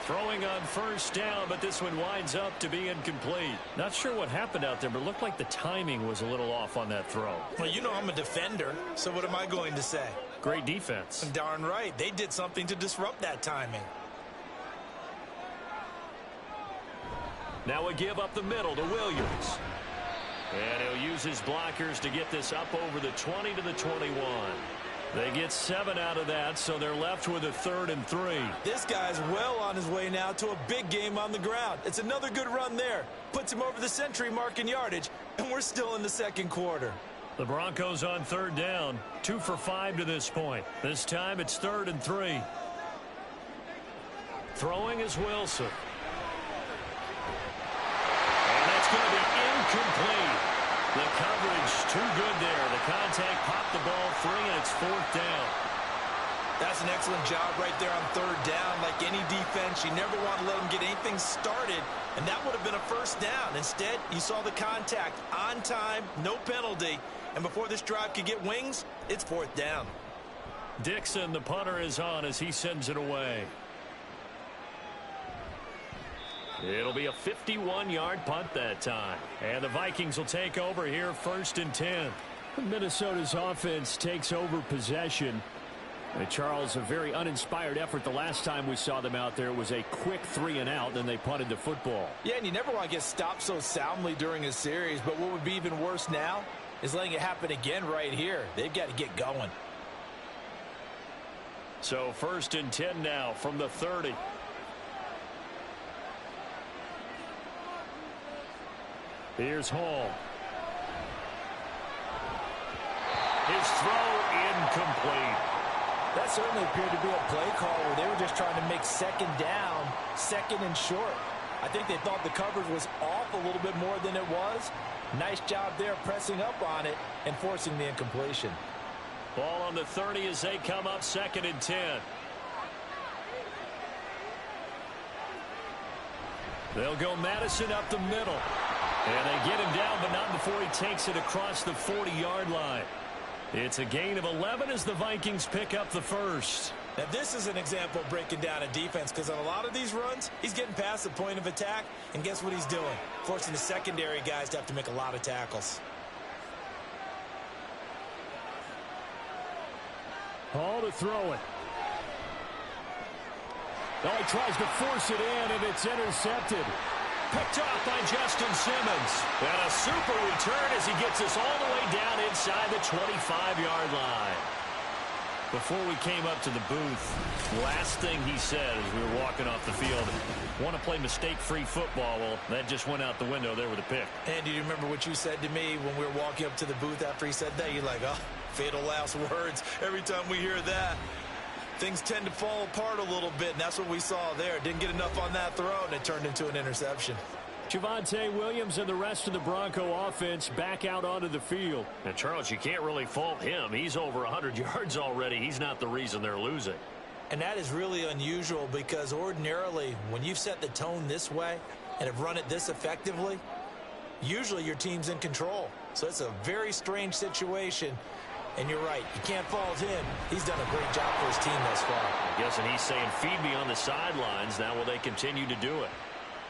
Throwing on first down, but this one winds up to be incomplete. Not sure what happened out there, but it looked like the timing was a little off on that throw. Well, you know I'm a defender, so what am I going to say? Great defense. Darn right. They did something to disrupt that timing. Now we give up the middle to Williams. And he'll use his blockers to get this up over the 20 to the 21. They get 7 out of that, so they're left with a 3rd and 3. This guy's well on his way now to a big game on the ground. It's another good run there. Puts him over the century mark in yardage, and we're still in the second quarter. The Broncos on 3rd down, 2 for 5 to this point. This time it's 3rd and 3. Throwing is Wilson. And that's going to be incomplete. The coverage too good there. The contact popped the ball free, and it's 4th down. That's an excellent job right there on 3rd down. Like any defense, you never want to let them get anything started, and that would have been a 1st down. Instead, you saw the contact on time, no penalty, and before this drive could get wings, it's 4th down. Dixon, the punter, is on as he sends it away. It'll be a 51-yard punt that time. And the Vikings will take over here 1st and 10. Minnesota's offense takes over possession. And Charles, a very uninspired effort the last time we saw them out there. It was a quick 3-and-out, then they punted the football. Yeah, and you never want to get stopped so soundly during a series, but what would be even worse now is letting it happen again right here. They've got to get going. So 1st and 10 now from the 30. Here's Hall. His throw incomplete. That certainly appeared to be a play call where they were just trying to make 2nd down, 2nd and short. I think they thought the coverage was off a little bit more than it was. Nice job there pressing up on it and forcing the incompletion. Ball on the 30 as they come up 2nd and 10. They'll go Madison up the middle. And they get him down, but not before he takes it across the 40-yard line. It's a gain of 11 as the Vikings pick up the 1st. Now, this is an example of breaking down a defense, because on a lot of these runs, he's getting past the point of attack, and guess what he's doing? Forcing the secondary guys to have to make a lot of tackles. Hall to throw it. Oh, he tries to force it in, and it's intercepted. Picked off by Justin Simmons. And a super return as he gets us all the way down inside the 25-yard line. Before we came up to the booth, last thing he said as we were walking off the field, want to play mistake-free football. Well, that just went out the window there with a pick. And do you remember what you said to me when we were walking up to the booth after he said that? You're like, oh, fatal last words. Every time we hear that, things tend to fall apart a little bit, and that's what we saw there. Didn't get enough on that throw, and it turned into an interception. Javonte Williams and the rest of the Bronco offense back out onto the field. And, Charles, you can't really fault him. He's over 100 yards already. He's not the reason they're losing. And that is really unusual, because ordinarily, when you've set the tone this way and have run it this effectively, usually your team's in control. So it's a very strange situation. And you're right, you can't fault him. He's done a great job for his team thus far. I'm guessing he's saying, feed me on the sidelines. Now will they continue to do it?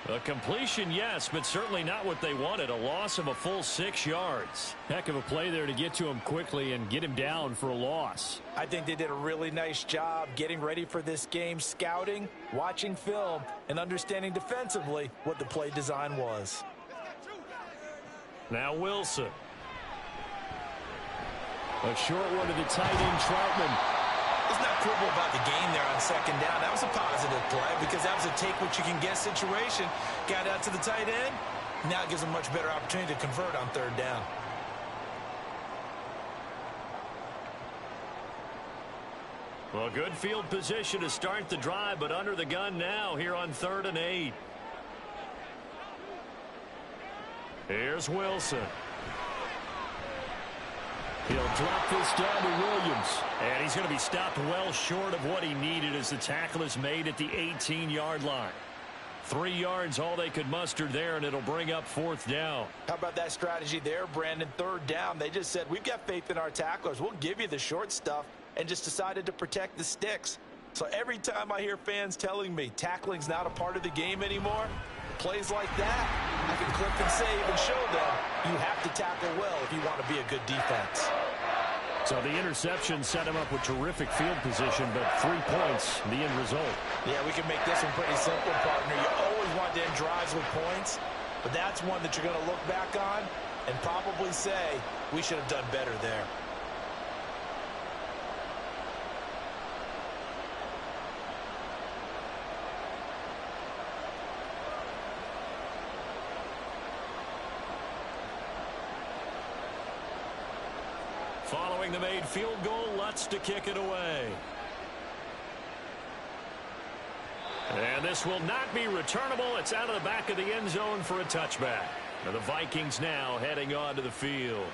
A completion, yes, but certainly not what they wanted. A loss of a full 6 yards. Heck of a play there to get to him quickly and get him down for a loss. I think they did a really nice job getting ready for this game, scouting, watching film, and understanding defensively what the play design was. Now Wilson. A short one to the tight end, Troutman. Let's not quibble about the gain there on 2nd down. That was a positive play, because that was a take-what-you-can-get situation. Got out to the tight end. Now it gives them a much better opportunity to convert on 3rd down. Well, good field position to start the drive, but under the gun now here on 3rd and 8. Here's Wilson. He'll drop this down to Williams. And he's going to be stopped well short of what he needed as the tackle is made at the 18-yard line. 3 yards, all they could muster there, and it'll bring up 4th down. How about that strategy there, Brandon? 3rd down, they just said, we've got faith in our tacklers. We'll give you the short stuff, and just decided to protect the sticks. So every time I hear fans telling me tackling's not a part of the game anymore, plays like that, I can clip and save and show them you have to tackle well if you want to be a good defense. So the interception set him up with terrific field position, but 3 points, the end result. Yeah, we can make this one pretty simple, partner. You always want to end drives with points, but that's one that you're going to look back on and probably say we should have done better there. Following the made field goal, Lutz to kick it away. And this will not be returnable. It's out of the back of the end zone for a touchback. Now the Vikings now heading on to the field.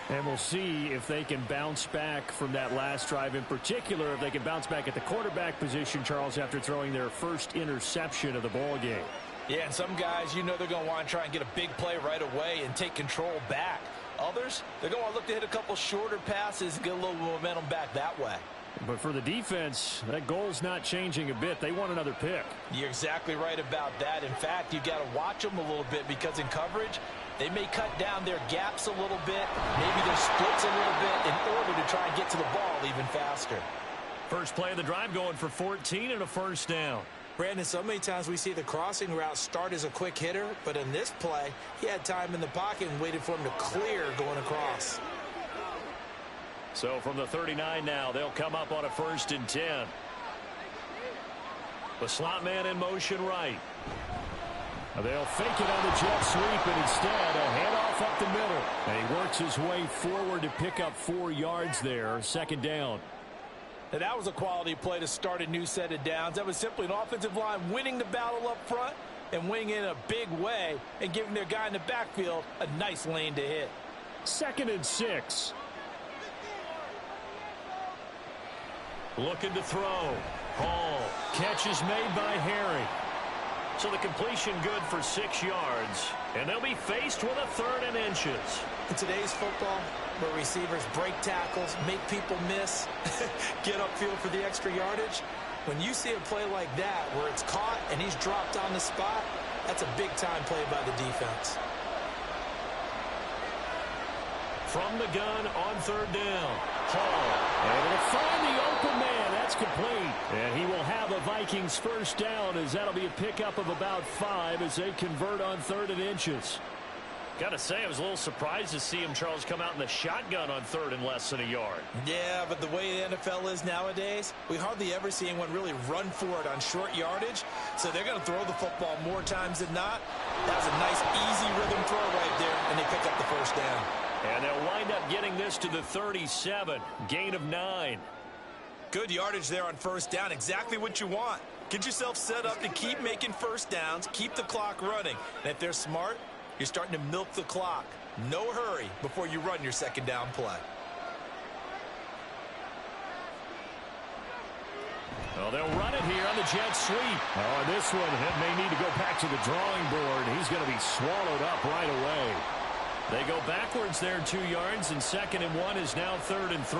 And we'll see if they can bounce back from that last drive, in particular, if they can bounce back at the quarterback position, Charles, after throwing their first interception of the ball game. Yeah, and some guys, you know they're going to want to try and get a big play right away and take control back. Others, they're going to look to hit a couple shorter passes and get a little momentum back that way. But for the defense, that goal's not changing a bit. They want another pick. You're exactly right about that. In fact, you got to watch them a little bit because in coverage, they may cut down their gaps a little bit, maybe their splits a little bit in order to try and get to the ball even faster. First play of the drive going for 14 and a first down. Brandon, so many times we see the crossing route start as a quick hitter, but in this play, he had time in the pocket and waited for him to clear going across. So from the 39 now, they'll come up on a 1st and 10. The slot man in motion right. They'll fake it on the jet sweep, and instead a handoff up the middle. And he works his way forward to pick up 4 yards there, 2nd down. Now that was a quality play to start a new set of downs. That was simply an offensive line winning the battle up front and winning in a big way and giving their guy in the backfield a nice lane to hit. 2nd and 6. Looking to throw. Hall. Catch is made by Harry. So the completion good for 6 yards. And they'll be faced with a 3rd and inches. In today's football, where receivers break tackles, make people miss, get upfield for the extra yardage, when you see a play like that where it's caught and he's dropped on the spot, that's a big-time play by the defense. From the gun on 3rd down. Hall. Able to find the open man. That's complete. And he will have a Vikings 1st down, as that'll be a pickup of about 5 as they convert on 3rd and inches. Got to say, I was a little surprised to see him, Charles, come out in the shotgun on 3rd and less than a yard. Yeah, but the way the NFL is nowadays, we hardly ever see anyone really run for it on short yardage. So they're going to throw the football more times than not. That was a nice, easy rhythm throw right there, and they pick up the 1st down. And they'll wind up getting this to the 37. Gain of 9. Good yardage there on 1st down. Exactly what you want. Get yourself set up to keep making 1st downs, keep the clock running. And if they're smart, you're starting to milk the clock. No hurry before you run your 2nd down play. Well, they'll run it here on the jet sweep. Oh, this one may need to go back to the drawing board. He's going to be swallowed up right away. They go backwards there 2 yards, and 2nd and 1 is now 3rd and 3.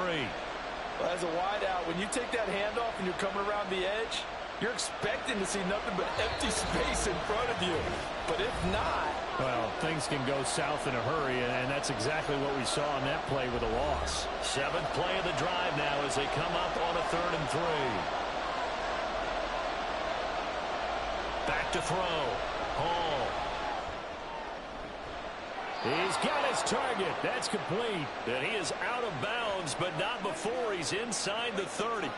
Well, as a wideout, when you take that handoff and you're coming around the edge, you're expecting to see nothing but empty space in front of you. But if not... Well, things can go south in a hurry, and that's exactly what we saw on that play with a loss. 7th play of the drive now as they come up on a 3rd and 3. Back to throw. Hall. He's got his target. That's complete. And he is out of bounds, but not before he's inside the 30.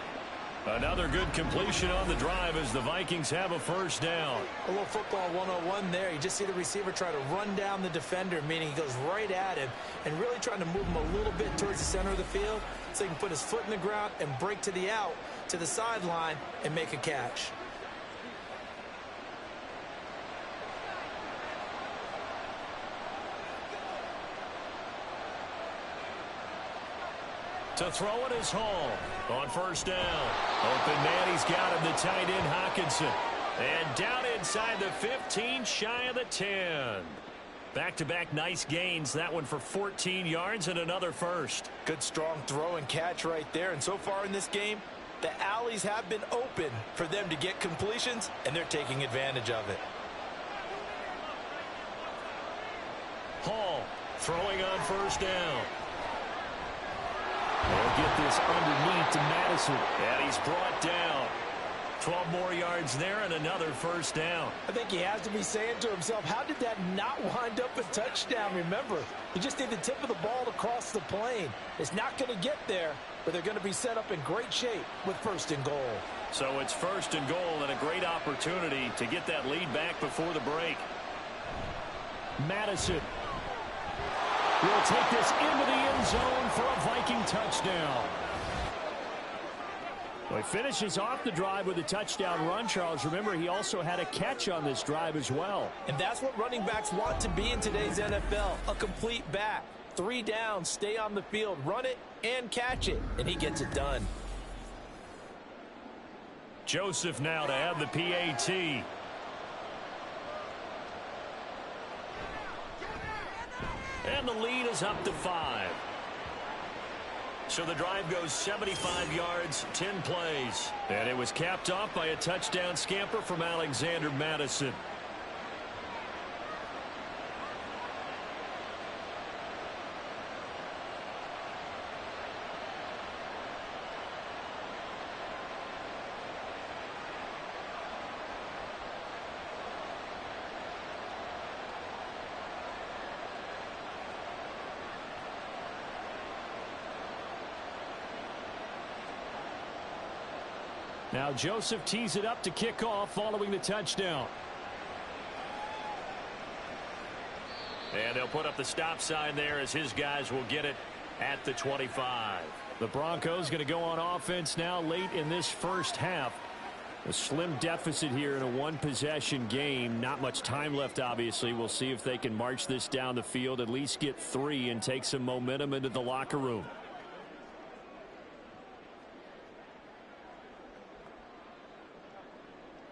Another good completion on the drive as the Vikings have a 1st down. A little football 101 there. You just see the receiver try to run down the defender, meaning he goes right at him and really trying to move him a little bit towards the center of the field so he can put his foot in the ground and break to the out, to the sideline, and make a catch. To throw it is Hall on 1st down. Open man, he's got him, the tight end Hockenson. And down inside the 15, shy of the 10. Back-to-back nice gains. That one for 14 yards and another 1st. Good strong throw and catch right there. And so far in this game, The alleys have been open for them to get completions, and they're taking advantage of it. Hall throwing on first down. They'll get this underneath to Madison. And he's brought down. 12 more yards there and another first down. I think he has to be saying to himself, how did that not wind up a touchdown? Remember, you just need the tip of the ball to cross the plane. It's not going to get there, but they're going to be set up in great shape with first and goal. So it's first and goal and a great opportunity to get that lead back before the break. Madison will take this into the end zone for a Viking touchdown. Well, he finishes off the drive with a touchdown run, Charles. Remember, he also had a catch on this drive as well. And that's what running backs want to be in today's NFL, a complete back. 3 downs, stay on the field, run it, and catch it, and he gets it done. Joseph now to have the PAT. And the lead is up to 5. So the drive goes 75 yards, 10 plays. And it was capped off by a touchdown scamper from Alexander Madison. Now Joseph tees it up to kick off following the touchdown. And they'll put up the stop sign there as his guys will get it at the 25. The Broncos going to go on offense now late in this first half. A slim deficit here in a one-possession game. Not much time left, obviously. We'll see if they can march this down the field, at least get 3 and take some momentum into the locker room.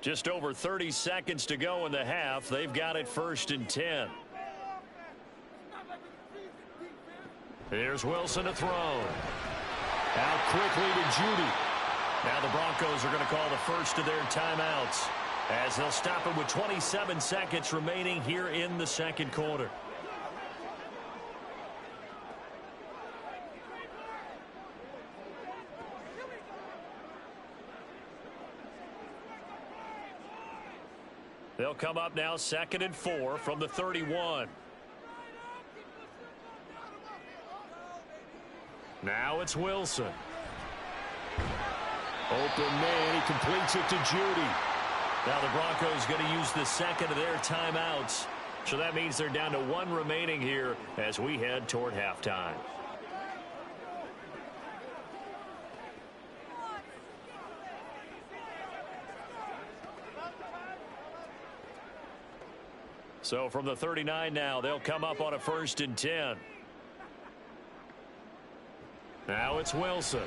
Just over 30 seconds to go in the half. They've got it first and 10. Here's Wilson to throw. Out quickly to Judy. Now the Broncos are going to call the first of their timeouts as they'll stop it with 27 seconds remaining here in the second quarter. They'll come up now 2nd and 4 from the 31. Now it's Wilson. Open man, he completes it to Judy. Now the Broncos going to use the second of their timeouts. So that means they're down to 1 remaining here as we head toward halftime. So from the 39 now, they'll come up on a 1st and 10. Now it's Wilson.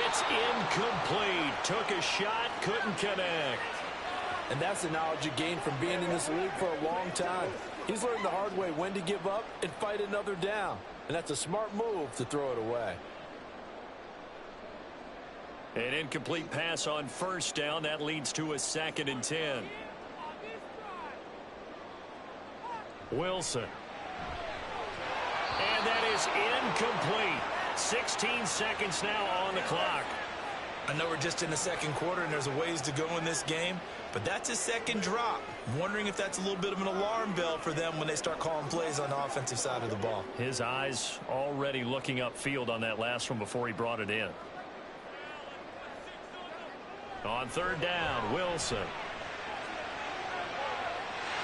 It's incomplete. Took a shot, couldn't connect. And that's the knowledge you gain from being in this league for a long time. He's learned the hard way when to give up and fight another down. And that's a smart move to throw it away. An incomplete pass on 1st down. That leads to a 2nd and 10. Wilson. And that is incomplete. 16 seconds now on the clock. I know we're just in the second quarter and there's a ways to go in this game, but that's his second drop. I'm wondering if that's a little bit of an alarm bell for them when they start calling plays on the offensive side of the ball. His eyes already looking upfield on that last one before he brought it in. On 3rd down, Wilson.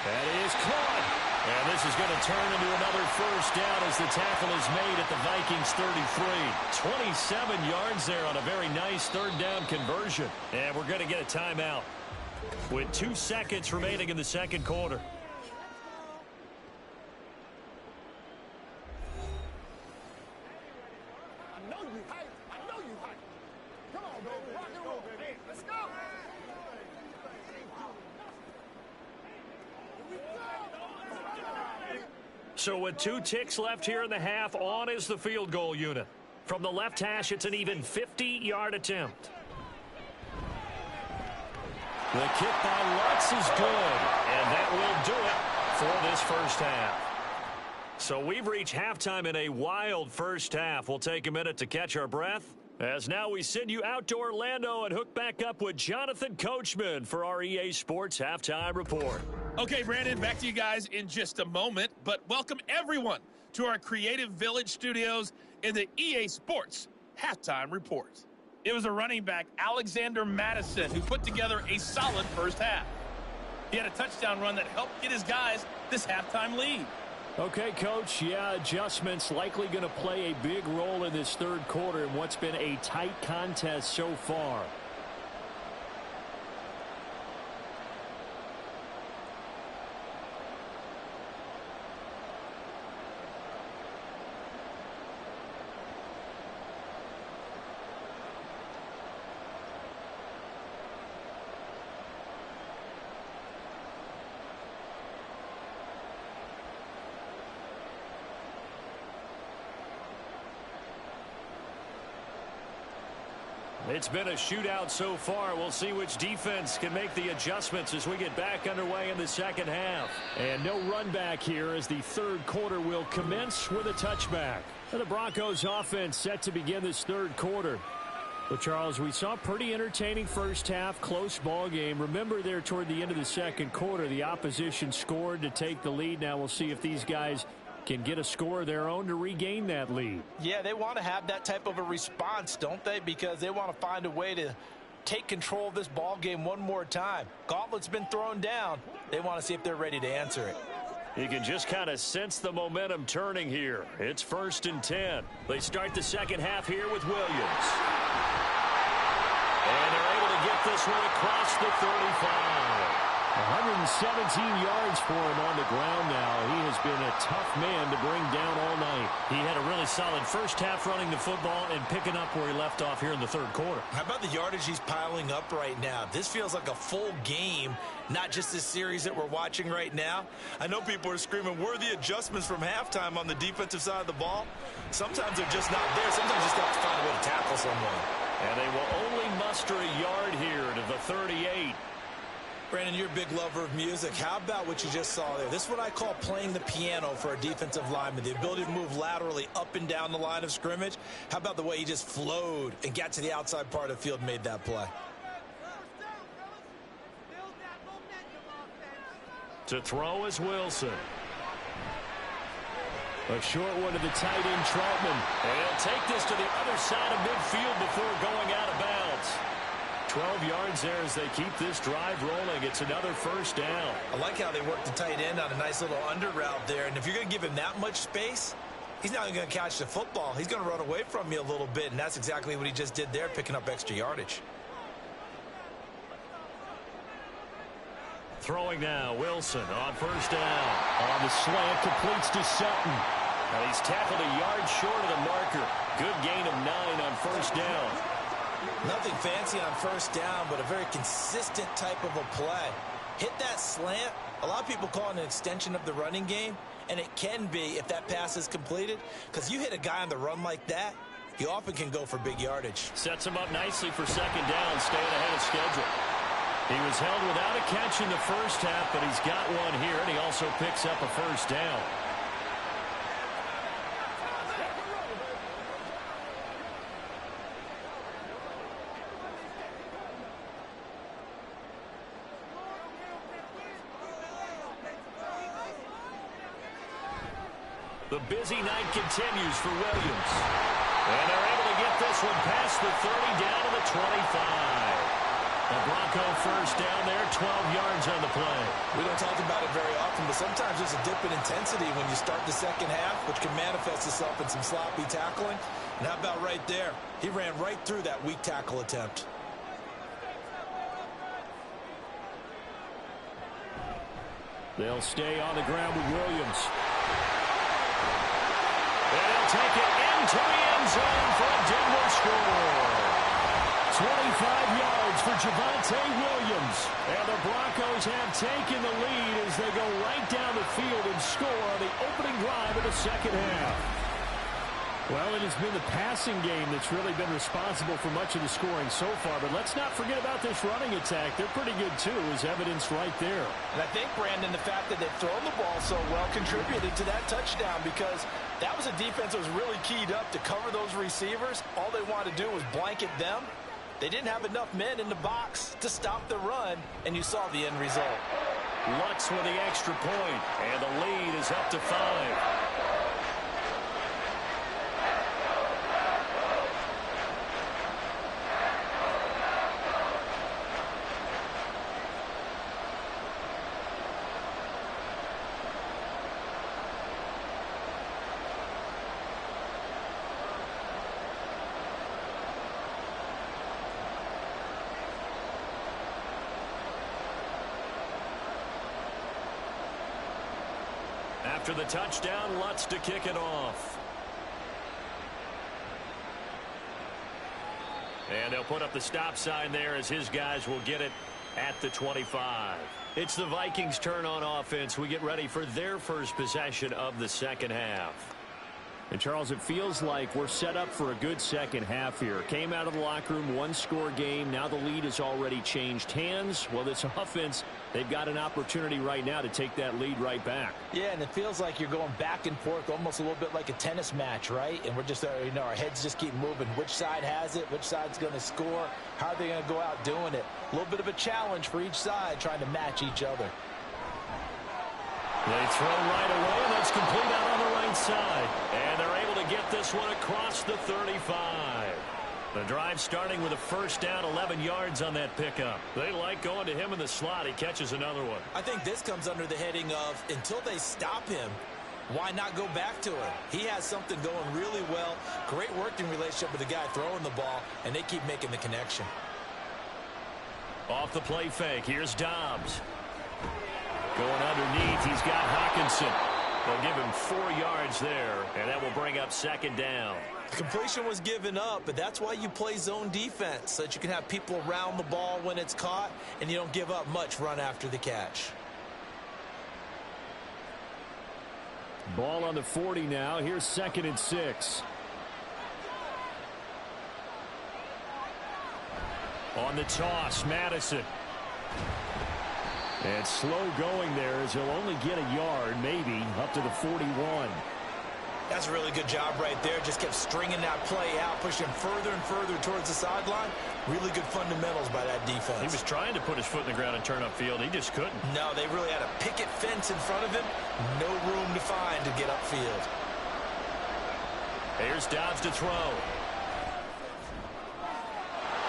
That is caught. And this is going to turn into another 1st down as the tackle is made at the Vikings 33. 27 yards there on a very nice 3rd down conversion. And we're going to get a timeout with 2 seconds remaining in the second quarter. I know you hype. I know you hype. Come on, baby. Rock and roll, baby. Let's go. So with 2 ticks left here in the half, on is the field goal unit. From the left hash, it's an even 50-yard attempt. The kick by Lutz is good, and that will do it for this first half. So we've reached halftime in a wild first half. We'll take a minute to catch our breath, as now we send you out to Orlando and hook back up with Jonathan Coachman for our EA Sports Halftime Report. Okay, Brandon, back to you guys in just a moment, but welcome everyone to our Creative Village studios in the EA Sports Halftime Report. It was a running back, Alexander Madison, who put together a solid first half. He had a touchdown run that helped get his guys this halftime lead. Okay, Coach, yeah, adjustments likely going to play a big role in this third quarter in what's been a tight contest so far. It's been a shootout so far. We'll see which defense can make the adjustments as we get back underway in the second half. And no run back here as the third quarter will commence with a touchback. And the Broncos offense set to begin this third quarter. Well, Charles, we saw a pretty entertaining first half, close ball game. Remember there toward the end of the second quarter, the opposition scored to take the lead. Now we'll see if these guys can get a score of their own to regain that lead. Yeah, they want to have that type of a response, don't they? Because they want to find a way to take control of this ball game one more time. Gauntlet's been thrown down. They want to see if they're ready to answer it. You can just kind of sense the momentum turning here. It's 1st and 10. They start the second half here with Williams. And they're able to get this one across the 35. 117 yards for him on the ground now. He has been a tough man to bring down all night. He had a really solid first half running the football and picking up where he left off here in the third quarter. How about the yardage he's piling up right now? This feels like a full game, not just this series that we're watching right now. I know people are screaming, where are the adjustments from halftime on the defensive side of the ball? Sometimes they're just not there. Sometimes you just have to find a way to tackle someone. And they will only muster a yard here to the 38. Brandon, you're a big lover of music. How about what you just saw there? This is what I call playing the piano for a defensive lineman, the ability to move laterally up and down the line of scrimmage. How about the way he just flowed and got to the outside part of the field and made that play? To throw is Wilson. A short one to the tight end, Troutman. And he'll take this to the other side of midfield before going out of bounds. 12 yards there as they keep this drive rolling. It's another first down. I like how they work the tight end on a nice little under route there. And if you're going to give him that much space, he's not going to catch the football. He's going to run away from you a little bit, and that's exactly what he just did there, picking up extra yardage. Throwing now, Wilson on first down. On the slant, completes to Sutton. Now he's tackled a yard short of the marker. Good gain of 9 on first down. Nothing fancy on first down, but a very consistent type of a play. Hit that slant. A lot of people call it an extension of the running game, and it can be if that pass is completed, because you hit a guy on the run like that, he often can go for big yardage. Sets him up nicely for second down, staying ahead of schedule. He was held without a catch in the first half, but he's got one here, and he also picks up a first down. The busy night continues for Williams. And they're able to get this one past the 30 down to the 25. The Bronco first down there, 12 yards on the play. We don't talk about it very often, but sometimes there's a dip in intensity when you start the second half, which can manifest itself in some sloppy tackling. And how about right there? He ran right through that weak tackle attempt. They'll stay on the ground with Williams. And he'll take it into the end zone for a Denver score. 25 yards for Javonte Williams. And the Broncos have taken the lead as they go right down the field and score on the opening drive of the second half. Well, it has been the passing game that's really been responsible for much of the scoring so far. But let's not forget about this running attack. They're pretty good, too, as evidenced right there. And I think, Brandon, the fact that they've thrown the ball so well contributed to that touchdown, because that was a defense that was really keyed up to cover those receivers. All they wanted to do was blanket them. They didn't have enough men in the box to stop the run, and you saw the end result. Lutz with the extra point, and the lead is up to 5. After the touchdown, Lutz to kick it off. And they'll put up the stop sign there as his guys will get it at the 25. It's the Vikings' turn on offense. We get ready for their first possession of the second half. And, Charles, it feels like we're set up for a good second half here. Came out of the locker room, one-score game. Now the lead has already changed hands. Well, this offense, they've got an opportunity right now to take that lead right back. Yeah, and it feels like you're going back and forth, almost a little bit like a tennis match, right? And we're just, our heads just keep moving. Which side has it? Which side's going to score? How are they going to go out doing it? A little bit of a challenge for each side, trying to match each other. They throw right away, and that's complete out on the right side. And they're able to get this one across the 35. The drive starting with a first down, 11 yards on that pickup. They like going to him in the slot. He catches another one. I think this comes under the heading of, until they stop him, why not go back to him? He has something going really well. Great working relationship with the guy throwing the ball, and they keep making the connection. Off the play fake, here's Dobbs. Going underneath, he's got Hawkinson. They'll give him 4 yards there, and that will bring up second down. The completion was given up, but that's why you play zone defense, so that you can have people around the ball when it's caught, and you don't give up much run after the catch. Ball on the 40 now. Here's 2nd and 6. On the toss, Madison. And slow going there as he'll only get a yard, maybe, up to the 41. That's a really good job right there. Just kept stringing that play out, pushing further and further towards the sideline. Really good fundamentals by that defense. He was trying to put his foot in the ground and turn upfield. He just couldn't. No, they really had a picket fence in front of him. No room to find to get upfield. Here's Dobbs to throw.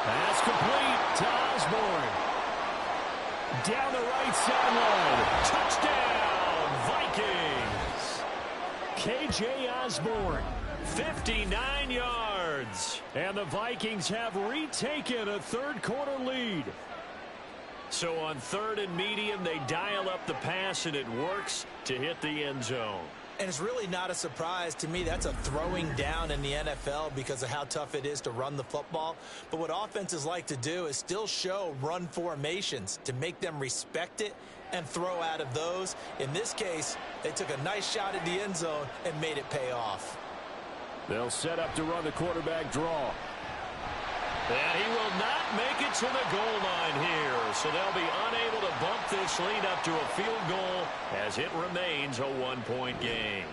Pass complete to Osborne. Down the right sideline. Touchdown, Vikings. K.J. Osborne. 59 yards. And the Vikings have retaken a third-quarter lead. So on 3rd and medium, they dial up the pass, and it works to hit the end zone. And it's really not a surprise to me. That's a throwing down in the NFL because of how tough it is to run the football. But what offenses like to do is still show run formations to make them respect it and throw out of those. In this case, they took a nice shot at the end zone and made it pay off. They'll set up to run the quarterback draw. And he will not make it to the goal line here. So they'll be unable to bump this lead up to a field goal as it remains a 1-point game.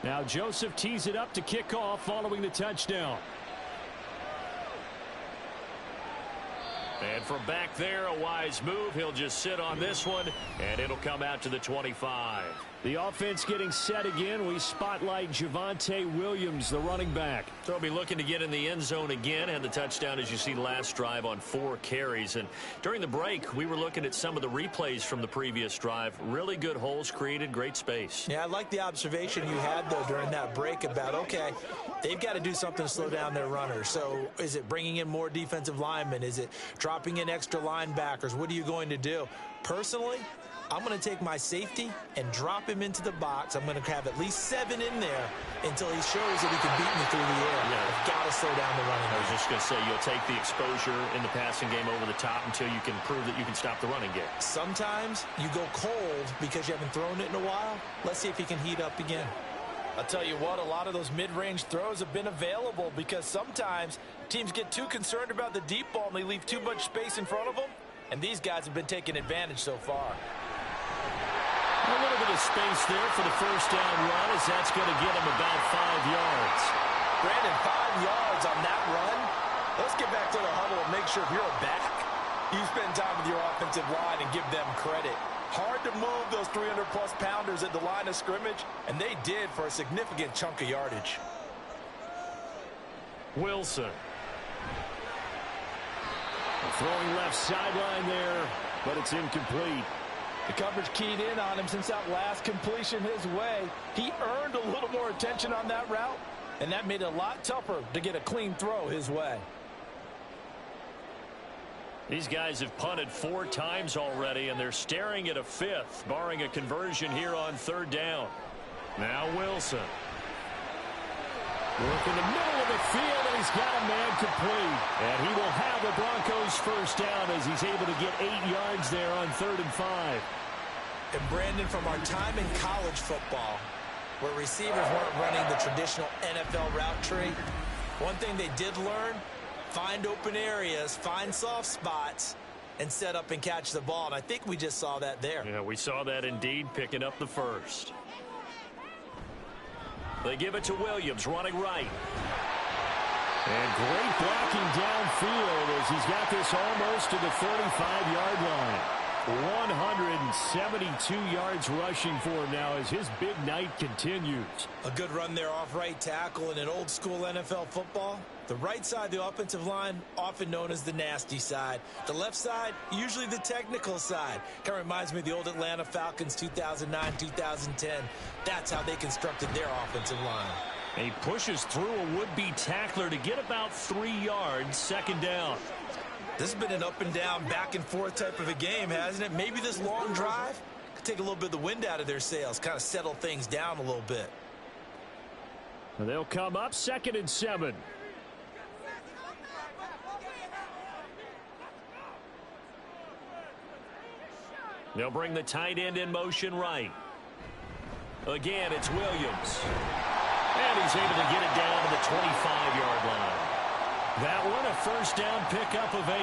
Now Joseph tees it up to kick off following the touchdown. And from back there, a wise move. He'll just sit on this one, and it'll come out to the 25. The offense getting set again. We spotlight Javonte Williams, the running back. So he'll be looking to get in the end zone again. Had the touchdown, as you see, last drive on 4 carries. And during the break, we were looking at some of the replays from the previous drive. Really good holes created, great space. Yeah, I like the observation you had, though, during that break about, okay, they've got to do something to slow down their runners. So is it bringing in more defensive linemen? Is it dropping in extra linebackers? What are you going to do? Personally, I'm going to take my safety and drop him into the box. I'm going to have at least 7 in there until he shows that he can beat me through the air. Yeah. I've got to slow down the running. I was just going to say, you'll take the exposure in the passing game over the top until you can prove that you can stop the running game. Sometimes you go cold because you haven't thrown it in a while. Let's see if he can heat up again. I'll tell you what, a lot of those mid-range throws have been available because sometimes teams get too concerned about the deep ball and they leave too much space in front of them. And these guys have been taking advantage so far. A little bit of space there for the first down run, as that's going to get him about 5 yards. Brandon, 5 yards on that run. Let's get back to the huddle and make sure if you're a back, you spend time with your offensive line and give them credit. Hard to move those 300-plus pounders at the line of scrimmage, and they did for a significant chunk of yardage. Wilson. Throwing left sideline there, but it's incomplete. The coverage keyed in on him since that last completion his way. He earned a little more attention on that route, and that made it a lot tougher to get a clean throw his way. These guys have punted 4 times already, and they're staring at a 5th, barring a conversion here on 3rd down. Now Wilson. Work in the middle of the field, and he's got a man complete. And he will have the Broncos first down as he's able to get 8 yards there on 3rd and 5. And Brandon, from our time in college football, where receivers weren't running the traditional NFL route tree, one thing they did learn, find open areas, find soft spots, and set up and catch the ball. And I think we just saw that there. Yeah, we saw that indeed, picking up the first. They give it to Williams, running right. And great blocking downfield as he's got this almost to the 35-yard line. 172 yards rushing for him now as his big night continues. A good run there off right tackle. In an old school NFL football, the right side of the offensive line, often known as the nasty side. The left side, usually the technical side. Kind of reminds me of the old Atlanta Falcons 2009, 2010. That's how they constructed their offensive line. And he pushes through a would-be tackler to get about 3 yards, 2nd down. This has been an up and down, back and forth type of a game, hasn't it? Maybe this long drive could take a little bit of the wind out of their sails, kind of settle things down a little bit. And they'll come up 2nd and 7. They'll bring the tight end in motion right. Again, it's Williams. And he's able to get it down to the 25-yard line. That one, a first down pickup of 8.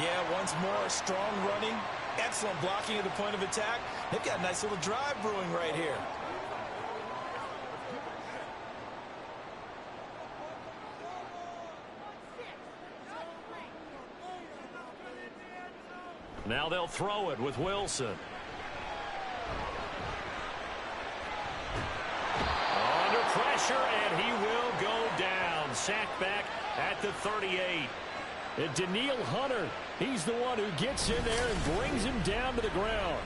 Yeah, once more, strong running, excellent blocking at the point of attack. They've got a nice little drive brewing right here. Now they'll throw it with Wilson. Under pressure, and he will go down. Sacked back at the 38. And Daniil Hunter, he's the one who gets in there and brings him down to the ground.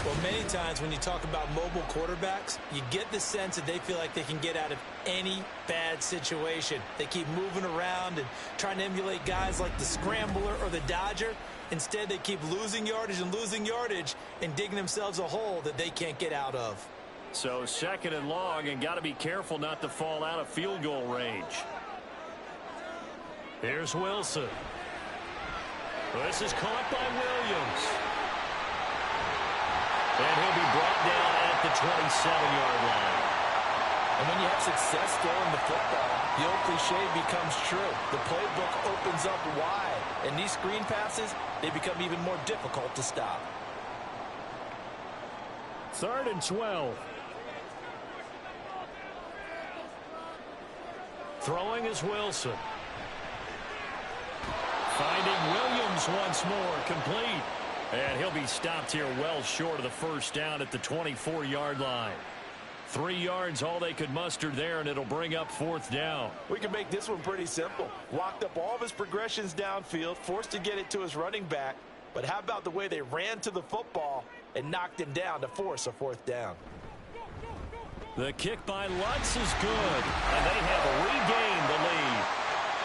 Well, many times when you talk about mobile quarterbacks, you get the sense that they feel like they can get out of any bad situation. They keep moving around and trying to emulate guys like the Scrambler or the Dodger. Instead, they keep losing yardage and digging themselves a hole that they can't get out of. So 2nd and long, and got to be careful not to fall out of field goal range. Here's Wilson. This is caught by Williams. And he'll be brought down at the 27-yard line. And when you have success throwing the football, the old cliche becomes true. The playbook opens up wide, and these screen passes, they become even more difficult to stop. 3rd and 12. Throwing is Wilson. Finds finding Williams once more, complete. And he'll be stopped here well short of the first down at the 24-yard line. 3 yards, all they could muster there, and it'll bring up fourth down. We can make this one pretty simple. Locked up all of his progressions downfield, forced to get it to his running back. But how about the way they ran to the football and knocked him down to force a fourth down? The kick by Lutz is good, and they have regained the lead.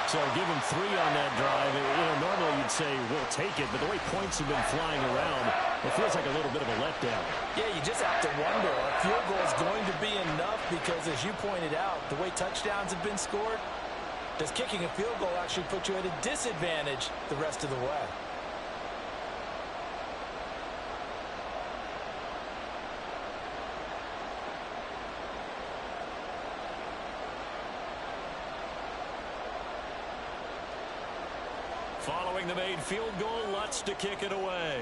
So give him 3 on that drive. Normally you'd say we'll take it, but the way points have been flying around, it feels like a little bit of a letdown. Yeah, you just have to wonder, a field goal is going to be enough because, as you pointed out, the way touchdowns have been scored, does kicking a field goal actually put you at a disadvantage the rest of the way? Following the made field goal, Lutz to kick it away.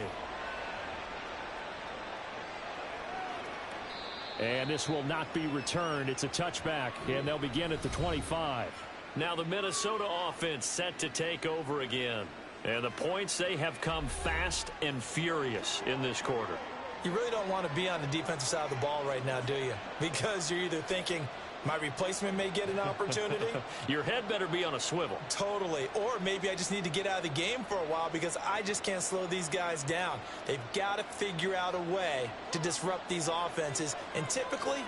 And this will not be returned. It's a touchback, and they'll begin at the 25. Now the Minnesota offense set to take over again. And the points, they have come fast and furious in this quarter. You really don't want to be on the defensive side of the ball right now, do you? Because you're either thinking, my replacement may get an opportunity. Your head better be on a swivel. Totally. Or maybe I just need to get out of the game for a while because I just can't slow these guys down. They've got to figure out a way to disrupt these offenses. And typically,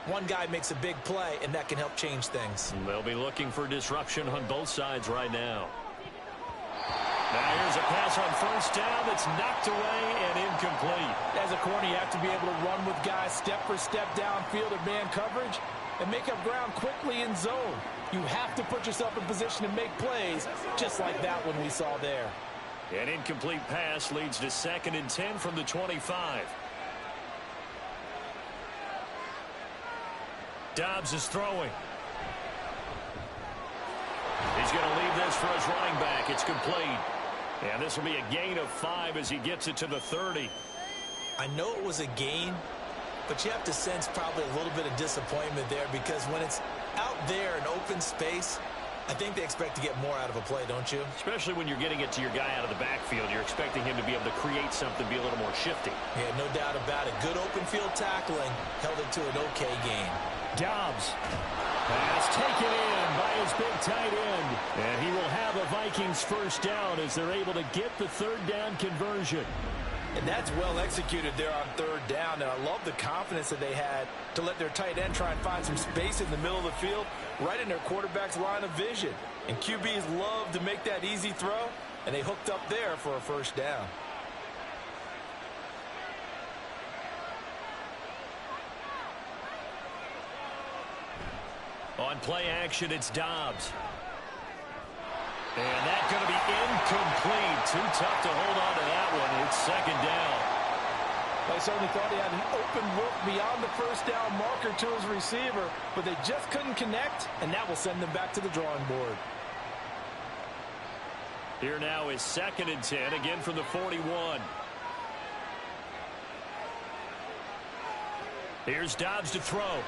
one guy makes a big play, and that can help change things. They'll be looking for disruption on both sides right now. Now here's a pass on first down that's knocked away and incomplete. As a corner, you have to be able to run with guys step for step downfield in man coverage and make up ground quickly in zone. You have to put yourself in position to make plays, just like that one we saw there. An incomplete pass leads to 2nd and 10 from the 25. Dobbs is throwing. He's going to leave this for his running back. It's complete. And this will be a gain of 5 as he gets it to the 30. I know it was a gain, but you have to sense probably a little bit of disappointment there because when it's out there in open space, I think they expect to get more out of a play, don't you? Especially when you're getting it to your guy out of the backfield. You're expecting him to be able to create something, be a little more shifty. Yeah, no doubt about it. Good open field tackling held it to an okay gain. Dobbs. Pass taken in by his big tight end. And he will have a Vikings first down as they're able to get the 3rd down conversion. And that's well executed there on 3rd down. And I love the confidence that they had to let their tight end try and find some space in the middle of the field, right in their quarterback's line of vision. And QBs love to make that easy throw, and they hooked up there for a first down. On play action, it's Dobbs. And that's going to be incomplete. Too tough to hold on to that one. It's 2nd down. I certainly thought he had an open look beyond the first down marker to his receiver, but they just couldn't connect, and that will send them back to the drawing board. Here now is 2nd and 10, again from the 41. Here's Dobbs to throw.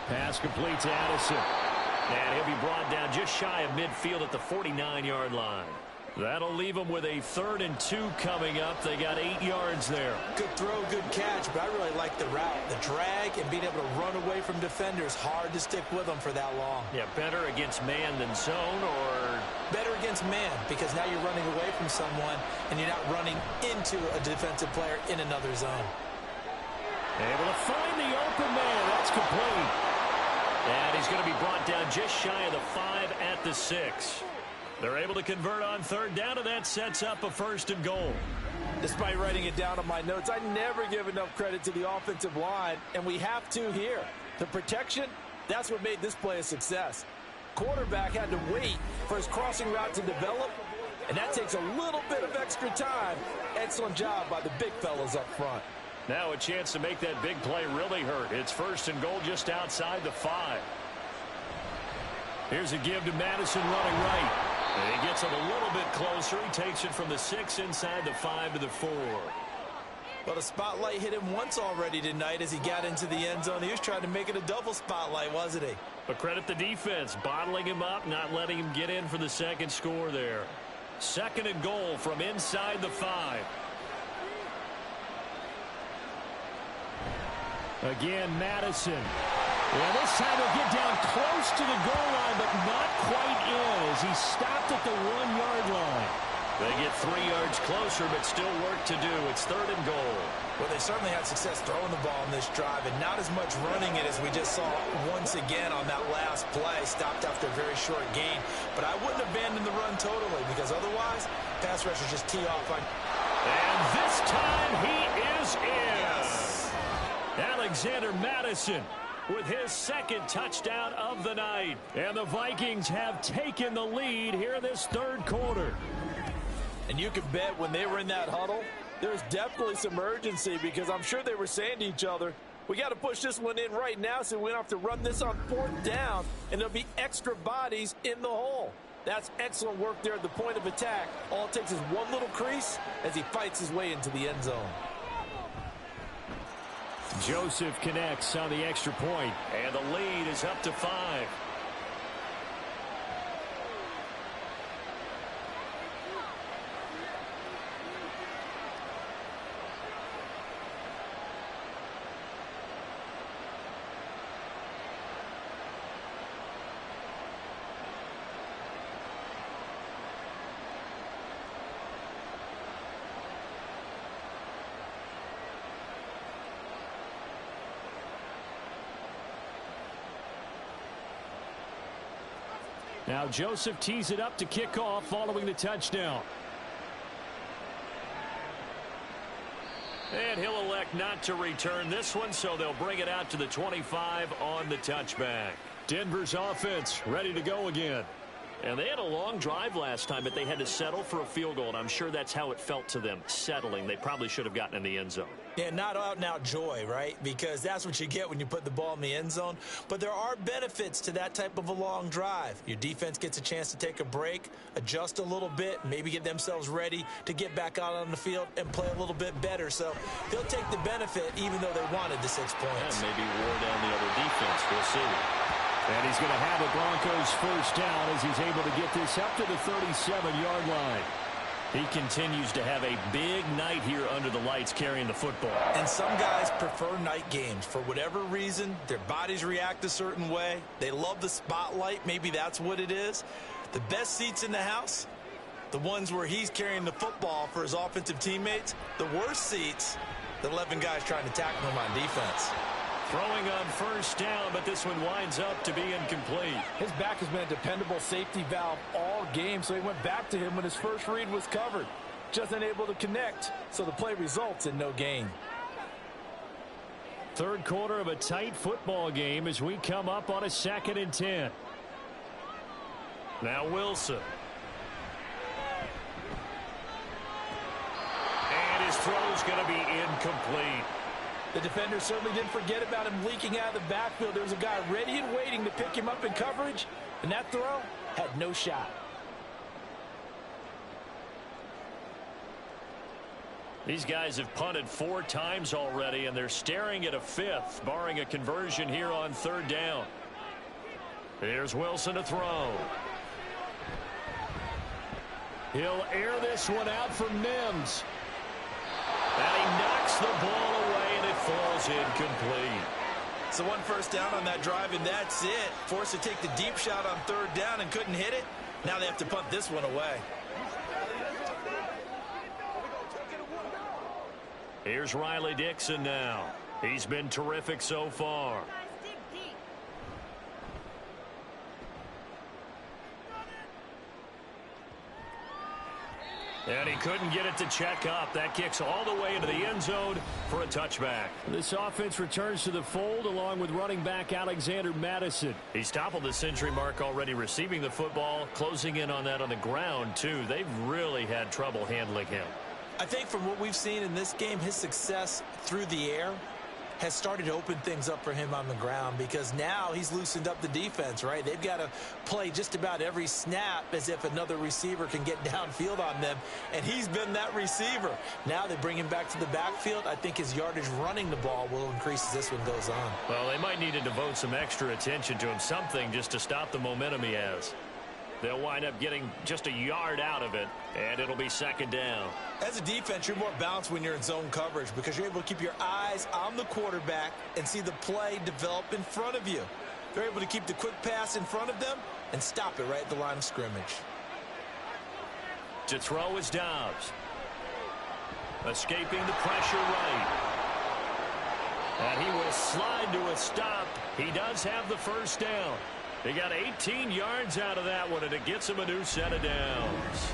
Pass complete to Addison. And he'll be brought down just shy of midfield at the 49-yard line. That'll leave them with a 3rd and 2 coming up. They got 8 yards there. Good throw, good catch, but I really like the route. The drag and being able to run away from defenders, hard to stick with them for that long. Yeah, better against man than zone, or? Better against man, because now you're running away from someone and you're not running into a defensive player in another zone. Able to find the open man. That's complete. And he's going to be brought down just shy of the 5 at the 6. They're able to convert on 3rd down, and that sets up a 1st and goal. Despite writing it down on my notes, I never give enough credit to the offensive line, and we have to here. The protection, that's what made this play a success. Quarterback had to wait for his crossing route to develop, and that takes a little bit of extra time. Excellent job by the big fellas up front. Now a chance to make that big play really hurt. It's 1st and goal just outside the 5. Here's a give to Madison running right. And he gets it a little bit closer. He takes it from the 6 inside the 5 to the 4. Well, the spotlight hit him once already tonight as he got into the end zone. He was trying to make it a double spotlight, wasn't he? But credit the defense, bottling him up, not letting him get in for the second score there. 2nd and goal from inside the 5. Again, Madison. And this time he'll get down close to the goal line, but not quite in as he stopped at the 1-yard line. They get 3 yards closer, but still work to do. It's 3rd and goal. Well, they certainly had success throwing the ball in this drive, and not as much running it as we just saw once again on that last play. Stopped after a very short gain. But I wouldn't abandon the run totally, because otherwise, pass rushers just tee off on. And this time he is in. Yes. Alexander Madison with his 2nd touchdown of the night. And the Vikings have taken the lead here in this 3rd quarter. And you can bet when they were in that huddle, there's definitely some urgency, because I'm sure they were saying to each other, we got to push this one in right now so we don't have to run this on 4th down, and there'll be extra bodies in the hole. That's excellent work there at the point of attack. All it takes is one little crease as he fights his way into the end zone. Joseph connects on the extra point, and the lead is up to 5. Now Joseph tees it up to kick off following the touchdown. And he'll elect not to return this one, so they'll bring it out to the 25 on the touchback. Denver's offense ready to go again. And they had a long drive last time, but they had to settle for a field goal, and I'm sure that's how it felt to them, settling. They probably should have gotten in the end zone. Yeah, not out-and-out joy, right? Because that's what you get when you put the ball in the end zone. But there are benefits to that type of a long drive. Your defense gets a chance to take a break, adjust a little bit, maybe get themselves ready to get back out on the field and play a little bit better. So they'll take the benefit even though they wanted the 6 points. And maybe wore down the other defense. We'll see. And he's going to have a Broncos 1st down as he's able to get this up to the 37-yard line. He continues to have a big night here under the lights carrying the football. And some guys prefer night games. For whatever reason, their bodies react a certain way. They love the spotlight. Maybe that's what it is. The best seats in the house, the ones where he's carrying the football for his offensive teammates. The worst seats, the 11 guys trying to tackle him on defense. Throwing on 1st down, but this one winds up to be incomplete. His back has been a dependable safety valve all game, so he went back to him when his first read was covered. Just unable to connect, so the play results in no gain. 3rd quarter of a tight football game as we come up on a 2nd and 10. Now Wilson. And his throw's going to be incomplete. The defender certainly didn't forget about him leaking out of the backfield. There was a guy ready and waiting to pick him up in coverage, and that throw had no shot. These guys have punted 4 times already, and they're staring at a 5th, barring a conversion here on 3rd down. Here's Wilson to throw. He'll air this one out for Mims. And he knocks the ball away, and it falls incomplete. So 1 1st down on that drive, and that's it. Forced to take the deep shot on 3rd down and couldn't hit it. Now they have to punt this one away. Here's Riley Dixon now. He's been terrific so far. And he couldn't get it to check up. That kicks all the way into the end zone for a touchback. This offense returns to the fold along with running back Alexander Madison. He's toppled the century mark already receiving the football, closing in on that on the ground, too. They've really had trouble handling him. I think from what we've seen in this game, his success through the air has started to open things up for him on the ground, because now he's loosened up the defense, right? They've got to play just about every snap as if another receiver can get downfield on them, and he's been that receiver. Now they bring him back to the backfield. I think his yardage running the ball will increase as this one goes on. Well, they might need to devote some extra attention to him, something just to stop the momentum he has. They'll wind up getting just a yard out of it, and it'll be second down. As a defense, you're more balanced when you're in zone coverage because you're able to keep your eyes on the quarterback and see the play develop in front of you. They're able to keep the quick pass in front of them and stop it right at the line of scrimmage. To throw is Dobbs. Escaping the pressure right. And he will slide to a stop. He does have the first down. He got 18 yards out of that one, and it gets him a new set of downs.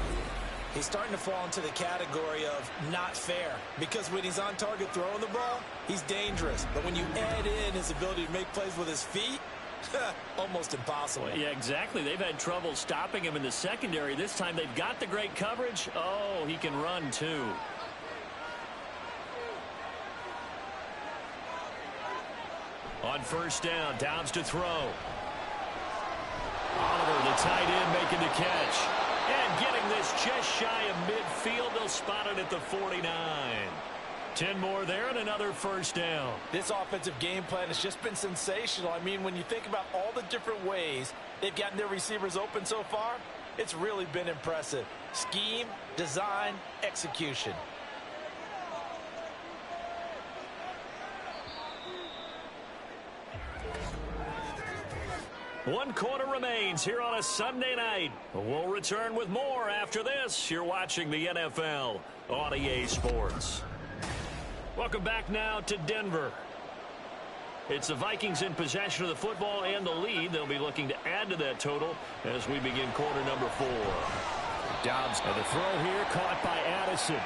He's starting to fall into the category of not fair, because when he's on target throwing the ball, he's dangerous. But when you add in his ability to make plays with his feet, almost impossible. Well, yeah, exactly. They've had trouble stopping him in the secondary. This time they've got the great coverage. Oh, he can run too. On first down, Dobbs to throw. Oliver, the tight end, making the catch. And getting this just shy of midfield. They'll spot it at the 49. 10 more there and another first down. This offensive game plan has just been sensational. I mean, when you think about all the different ways they've gotten their receivers open so far, it's really been impressive. Scheme, design, execution. One quarter remains here on a Sunday night. We'll return with more after this. You're watching the NFL on EA Sports. Welcome back now to Denver. It's the Vikings in possession of the football and the lead. They'll be looking to add to that total as we begin quarter number 4. Dobbs, and the throw here caught by Addison.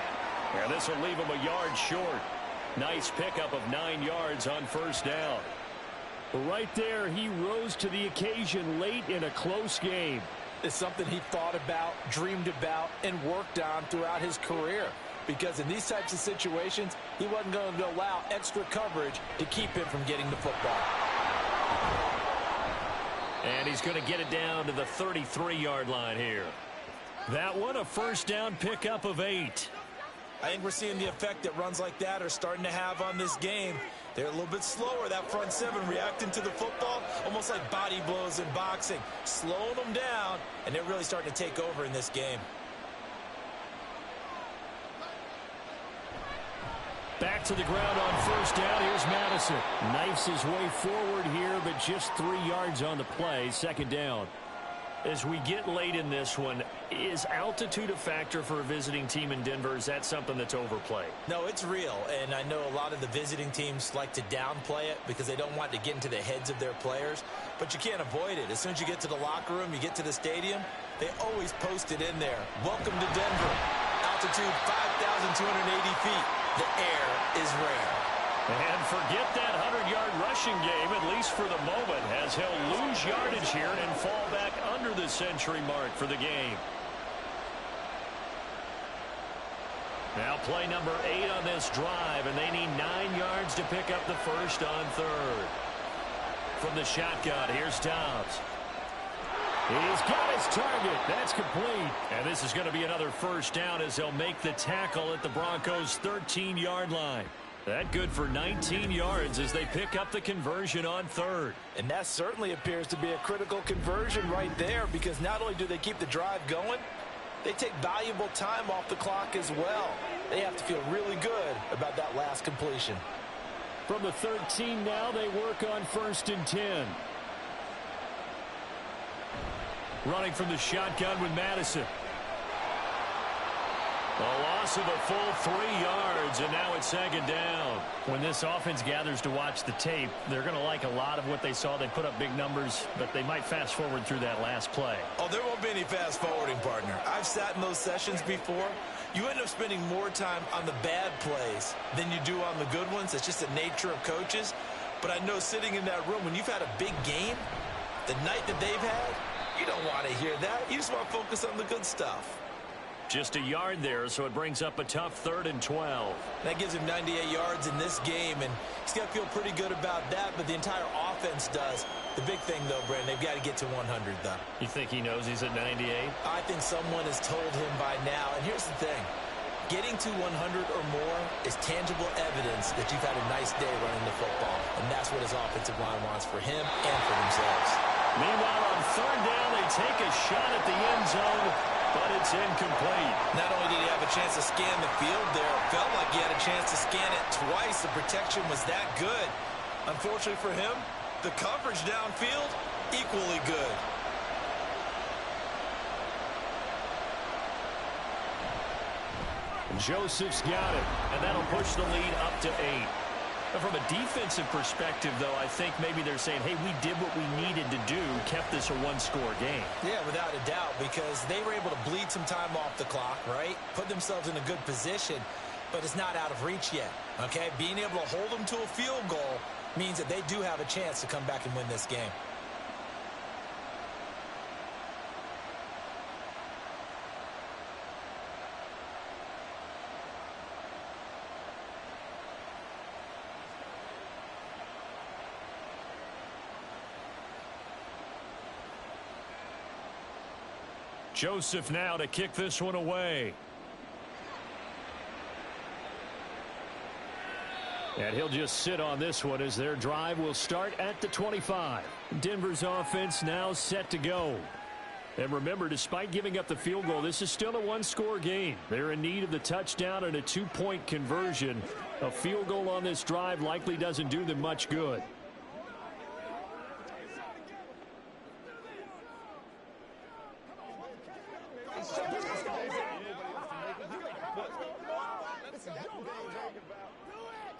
And this will leave him a yard short. Nice pickup of 9 yards on first down. Right there, he rose to the occasion late in a close game. It's something he thought about, dreamed about, and worked on throughout his career. Because in these types of situations, he wasn't going to allow extra coverage to keep him from getting the football. And he's going to get it down to the 33-yard line here. That one, a first down pickup of 8. I think we're seeing the effect that runs like that are starting to have on this game. They're a little bit slower, that front seven, reacting to the football, almost like body blows in boxing, slowing them down, and they're really starting to take over in this game. Back to the ground on first down. Here's Madison. Knifes his way forward here, but just 3 yards on the play. Second down. As we get late in this one, is altitude a factor for a visiting team in Denver? Is that something that's overplayed? No, it's real, and I know a lot of the visiting teams like to downplay it because they don't want to get into the heads of their players, but you can't avoid it. As soon as you get to the locker room, you get to the stadium, they always post it in there. Welcome to Denver. Altitude 5,280 feet. The air is rare. And forget that 100-yard rushing game, at least for the moment, as he'll lose yardage here and fall back under the century mark for the game. Now play number 8 on this drive, and they need 9 yards to pick up the first on third. From the shotgun, here's Dobbs. He's got his target. That's complete. And this is going to be another first down as they'll make the tackle at the Broncos' 13-yard line. That good for 19 yards as they pick up the conversion on third. And that certainly appears to be a critical conversion right there, because not only do they keep the drive going, they take valuable time off the clock as well. They have to feel really good about that last completion. From the 13 now, they work on 1st and 10. Running from the shotgun with Madison. A loss of a full 3 yards, and now it's second down. When this offense gathers to watch the tape, they're going to like a lot of what they saw. They put up big numbers, but they might fast forward through that last play. Oh, there won't be any fast forwarding, partner. I've sat in those sessions before. You end up spending more time on the bad plays than you do on the good ones. It's just the nature of coaches. But I know sitting in that room, when you've had a big game, the night that they've had, you don't want to hear that. You just want to focus on the good stuff. Just a yard there, so it brings up a tough 3rd and 12. That gives him 98 yards in this game, and he's got to feel pretty good about that, but the entire offense does. The big thing, though, Brandon, they've got to get to 100, though. You think he knows he's at 98? I think someone has told him by now. And here's the thing. Getting to 100 or more is tangible evidence that you've had a nice day running the football. And that's what his offensive line wants for him and for themselves. Meanwhile, on 3rd down, they take a shot at the end zone, but it's incomplete. Not only did he have a chance to scan the field there, it felt like he had a chance to scan it twice. The protection was that good. Unfortunately for him, the coverage downfield, equally good. Joseph's got it, and that'll push the lead up to 8. But from a defensive perspective, though, I think maybe they're saying, hey, we did what we needed to do, kept this a one-score game. Yeah, without a doubt, because they were able to bleed some time off the clock, right? Put themselves in a good position, but it's not out of reach yet, okay? Being able to hold them to a field goal means that they do have a chance to come back and win this game. Joseph now to kick this one away. And he'll just sit on this one as their drive will start at the 25. Denver's offense now set to go. And remember, despite giving up the field goal, this is still a one-score game. They're in need of the touchdown and a 2-point conversion. A field goal on this drive likely doesn't do them much good.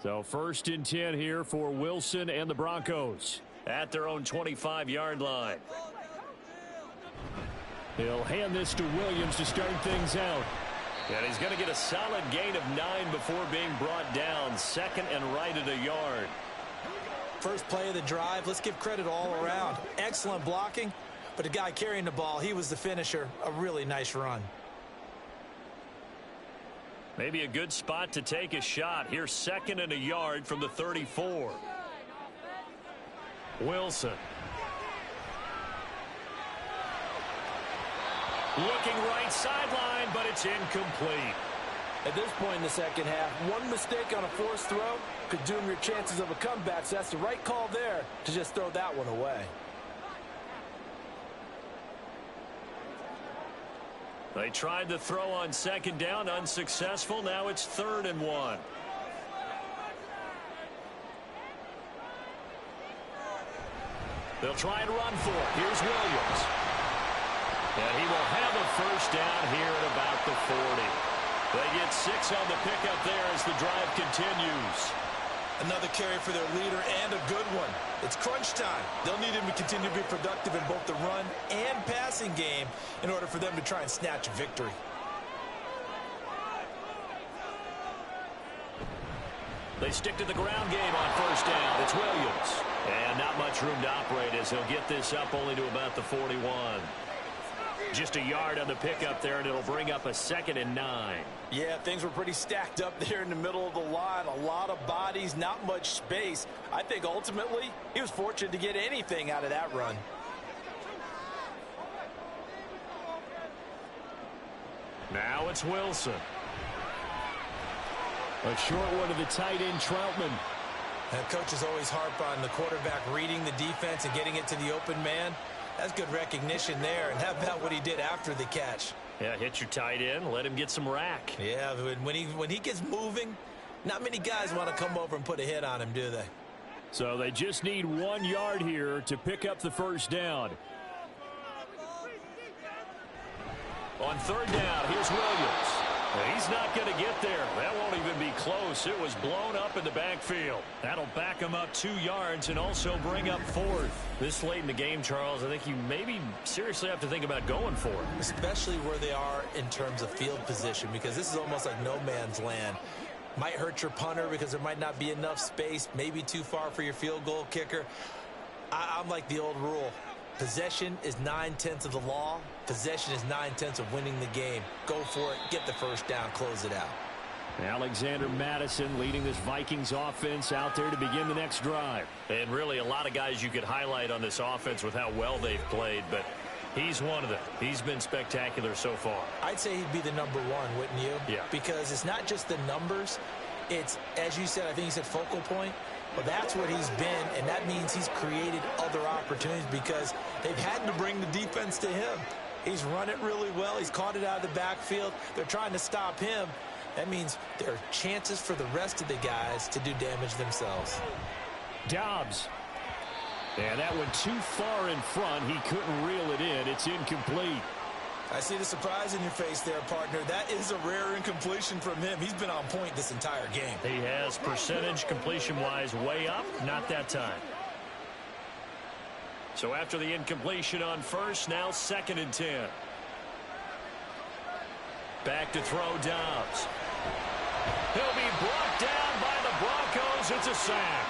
So 1st and 10 here for Wilson and the Broncos at their own 25-yard line. He'll hand this to Williams to start things out. And he's going to get a solid gain of 9 before being brought down. 2nd and right at a yard. First play of the drive, let's give credit all around. Excellent blocking, but the guy carrying the ball, he was the finisher. A really nice run. Maybe a good spot to take a shot. Here's 2nd and a yard from the 34. Wilson. Looking right sideline, but it's incomplete. At this point in the second half, one mistake on a forced throw could doom your chances of a comeback. So that's the right call there to just throw that one away. They tried the throw on 2nd down, unsuccessful. Now it's 3rd and 1. They'll try and run for it. Here's Williams. And he will have a first down here at about the 40. They get 6 on the pickup there as the drive continues. Another carry for their leader and a good one. It's crunch time. They'll need him to continue to be productive in both the run and passing game in order for them to try and snatch a victory. They stick to the ground game on 1st down. It's Williams. And not much room to operate as he'll get this up only to about the 41. Just a yard on the pickup there, and it'll bring up a 2nd and 9. Yeah, things were pretty stacked up there in the middle of the line. A lot of bodies, not much space. I think ultimately he was fortunate to get anything out of that run. Now it's Wilson. A short one to the tight end, Troutman. And coaches always harp on the quarterback reading the defense and getting it to the open man. That's good recognition there. And how about what he did after the catch? Yeah, hit your tight end, let him get some rack. Yeah, when he gets moving, not many guys want to come over and put a hit on him, do they? So they just need 1 yard here to pick up the first down. On 3rd down, here's Williams. He's not going to get there. That won't even be close. It was blown up in the backfield. That'll back him up 2 yards and also bring up 4th. This late in the game, Charles, I think you maybe seriously have to think about going for it. Especially where they are in terms of field position, because this is almost like no man's land. Might hurt your punter because there might not be enough space, maybe too far for your field goal kicker. I'm like the old rule. Possession is 9/10 of the law. Possession is 9/10 of winning the game. Go for it, get the first down, close it out. Alexander Mattison leading this Vikings offense out there to begin the next drive. And really a lot of guys you could highlight on this offense with how well they've played, but he's one of them. He's been spectacular so far. I'd say he'd be the number one, wouldn't you? Yeah. Because it's not just the numbers. It's, as you said, I think you said focal point. Well, that's what he's been, and that means he's created other opportunities because they've had to bring the defense to him. He's run it really well. He's caught it out of the backfield. They're trying to stop him. That means there are chances for the rest of the guys to do damage themselves. Dobbs. And that went too far in front. He couldn't reel it in. It's incomplete. I see the surprise in your face there, partner. That is a rare incompletion from him. He's been on point this entire game. He has percentage completion-wise way up. Not that time. So after the incompletion on first, now 2nd and 10. Back to throw Dobbs. He'll be brought down by the Broncos. It's a sack.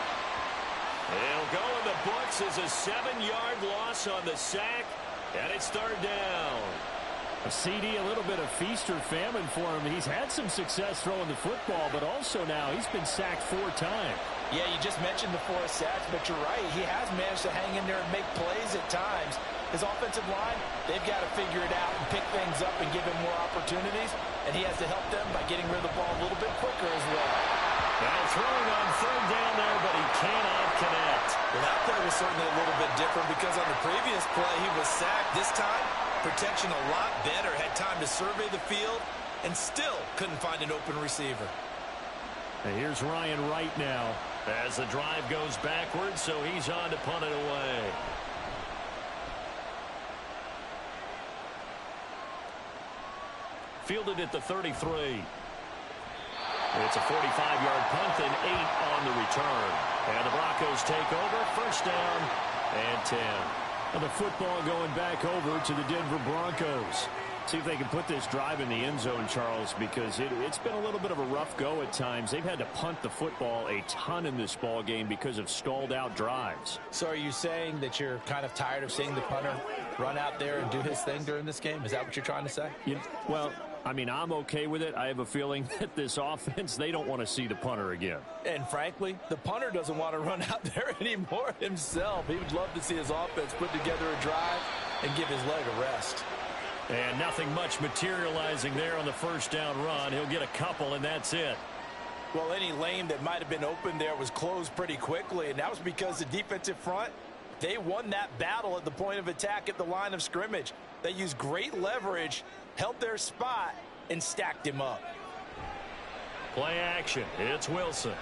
It'll go in the books as a 7-yard loss on the sack, and it's 3rd down. A CD, a little bit of feast or famine for him. He's had some success throwing the football, but also now he's been sacked 4 times. Yeah, you just mentioned the 4 sacks, but you're right. He has managed to hang in there and make plays at times. His offensive line, they've got to figure it out and pick things up and give him more opportunities, and he has to help them by getting rid of the ball a little bit quicker as well. Now throwing on 3rd down there, but he cannot connect. Well, that play was certainly a little bit different because on the previous play he was sacked. This time, protection a lot better. Had time to survey the field and still couldn't find an open receiver. And here's Ryan Wright now. As the drive goes backwards, so he's on to punt it away. Fielded at the 33. It's a 45-yard punt and 8 on the return. And the Broncos take over, 1st down and 10. Well, the football going back over to the Denver Broncos. See if they can put this drive in the end zone, Charles, because it's been a little bit of a rough go at times. They've had to punt the football a ton in this ball game because of stalled-out drives. So are you saying that you're kind of tired of seeing the punter run out there and do his thing during this game? Is that what you're trying to say? Well, I mean, I'm okay with it. I have a feeling that this offense, they don't want to see the punter again. And frankly, the punter doesn't want to run out there anymore himself. He would love to see his offense put together a drive and give his leg a rest. And nothing much materializing there on the 1st down run. He'll get a couple, and that's it. Well, any lane that might have been open there was closed pretty quickly, and that was because the defensive front, they won that battle at the point of attack at the line of scrimmage. They used great leverage, held their spot, and stacked him up. Play action. It's Wilson.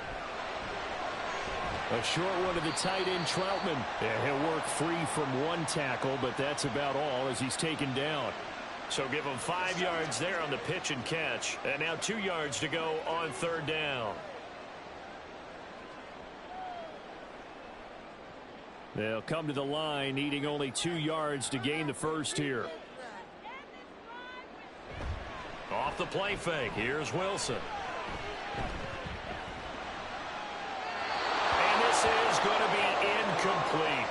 A short one to the tight end, Troutman. Yeah, he'll work free from 1 tackle, but that's about all as he's taken down. So give him 5 yards there on the pitch and catch. And now 2 yards to go on 3rd down. They'll come to the line, needing only 2 yards to gain the first here. Off the play fake. Here's Wilson. And this is going to be incomplete.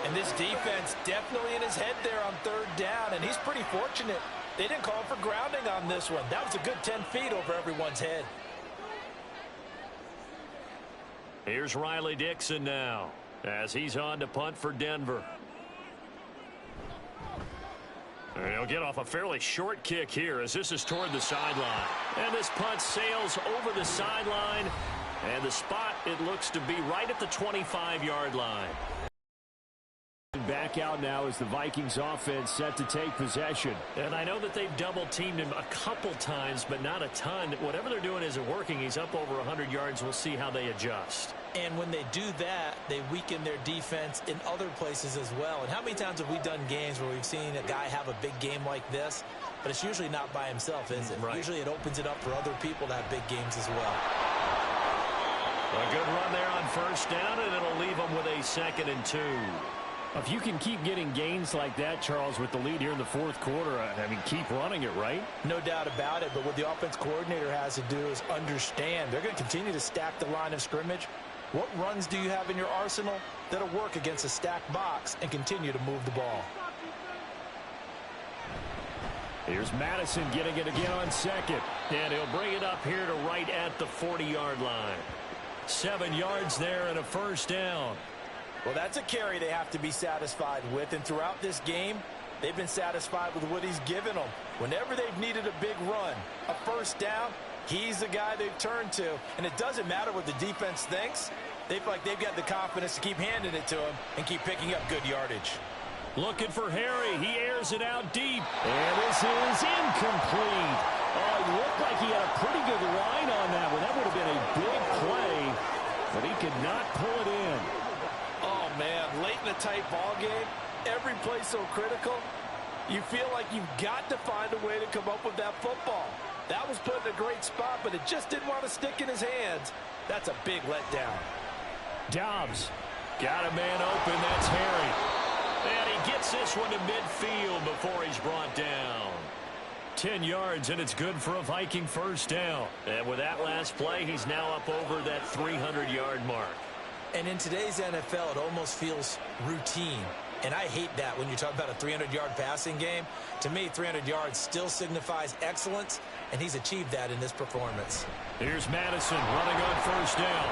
And this defense definitely in his head there on 3rd down, and he's pretty fortunate. They didn't call for grounding on this one. That was a good 10 feet over everyone's head. Here's Riley Dixon now as he's on to punt for Denver. And he'll get off a fairly short kick here as this is toward the sideline. And this punt sails over the sideline, and the spot, it looks to be right at the 25-yard line. Back out now as the Vikings offense set to take possession. And I know that they've double-teamed him a couple times, but not a ton. Whatever they're doing isn't working. He's up over 100 yards. We'll see how they adjust. And when they do that, they weaken their defense in other places as well. And how many times have we done games where we've seen a guy have a big game like this, but it's usually not by himself, is it? Right. Usually it opens it up for other people to have big games as well. A good run there on 1st down, and it'll leave them with a 2nd and 2. If you can keep getting gains like that, Charles, with the lead here in the 4th quarter, I mean, keep running it, right? No doubt about it, but what the offense coordinator has to do is understand. They're going to continue to stack the line of scrimmage. What runs do you have in your arsenal that'll work against a stacked box and continue to move the ball? Here's Madison getting it again on second. And he'll bring it up here to right at the 40-yard line. 7 yards there and a first down. Well, that's a carry they have to be satisfied with. And throughout this game, they've been satisfied with what he's given them. Whenever they've needed a big run, a first down, he's the guy they've turned to. And it doesn't matter what the defense thinks. They feel like they've got the confidence to keep handing it to him and keep picking up good yardage. Looking for Harry. He airs it out deep. And this is incomplete. Oh, it looked like he had a pretty good line on that one. That would have been a big play, but he could not pull it in. Oh, man, late in a tight ball game, every play so critical, you feel like you've got to find a way to come up with that football. That was put in a great spot, but it just didn't want to stick in his hands. That's a big letdown. Dobbs got a man open. That's Harry. And he gets this one to midfield before he's brought down. 10 yards, and it's good for a Viking first down. And with that last play, he's now up over that 300-yard mark. And in today's NFL, it almost feels routine. And I hate that when you talk about a 300-yard passing game. To me, 300 yards still signifies excellence, and he's achieved that in this performance. Here's Madison running on first down.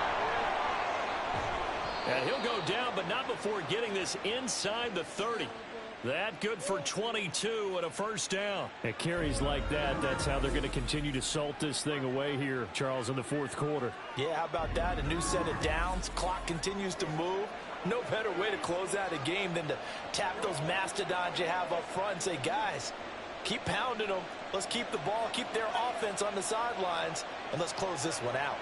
And he'll go down, but not before getting this inside the 30. That good for 22 and a first down. At carries like that, that's how they're going to continue to salt this thing away here, Charles, in the fourth quarter. Yeah, how about that? A new set of downs. Clock continues to move. No better way to close out a game than to tap those mastodons you have up front and say, guys, keep pounding them. Let's keep the ball, keep their offense on the sidelines, and let's close this one out.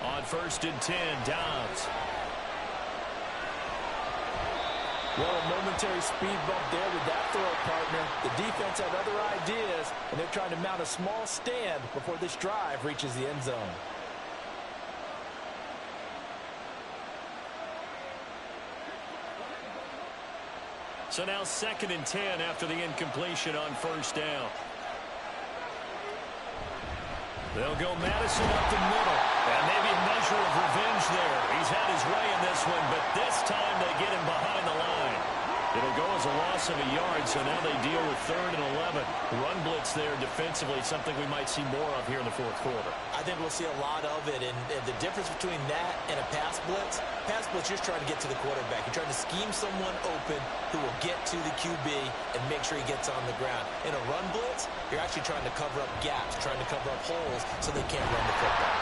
On first and 10, Dobbs. Well, a momentary speed bump there with that throw, partner. The defense had other ideas, and they're trying to mount a small stand before this drive reaches the end zone. So now second and 10 after the incompletion on first down. They'll go Madison up the middle. And maybe a measure of revenge there. He's had his way in this one, but this time they get him behind the line. It'll go as a loss of a yard, so now they deal with 3rd and 11. Run blitz there defensively, something we might see more of here in the fourth quarter. I think we'll see a lot of it, and the difference between that and a pass blitz, you're just trying to get to the quarterback. You're trying to scheme someone open who will get to the QB and make sure he gets on the ground. In a run blitz, you're actually trying to cover up gaps, trying to cover up holes so they can't run the football.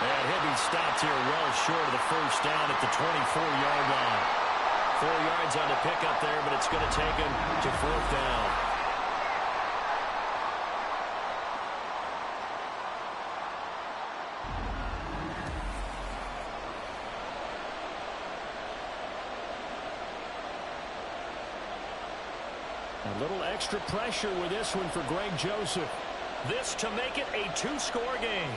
And he'll be stopped here well short of the first down at the 24-yard line. 4 yards on the pickup there, but it's going to take him to 4th down. A little extra pressure with this one for Greg Joseph. This to make it a 2-score game.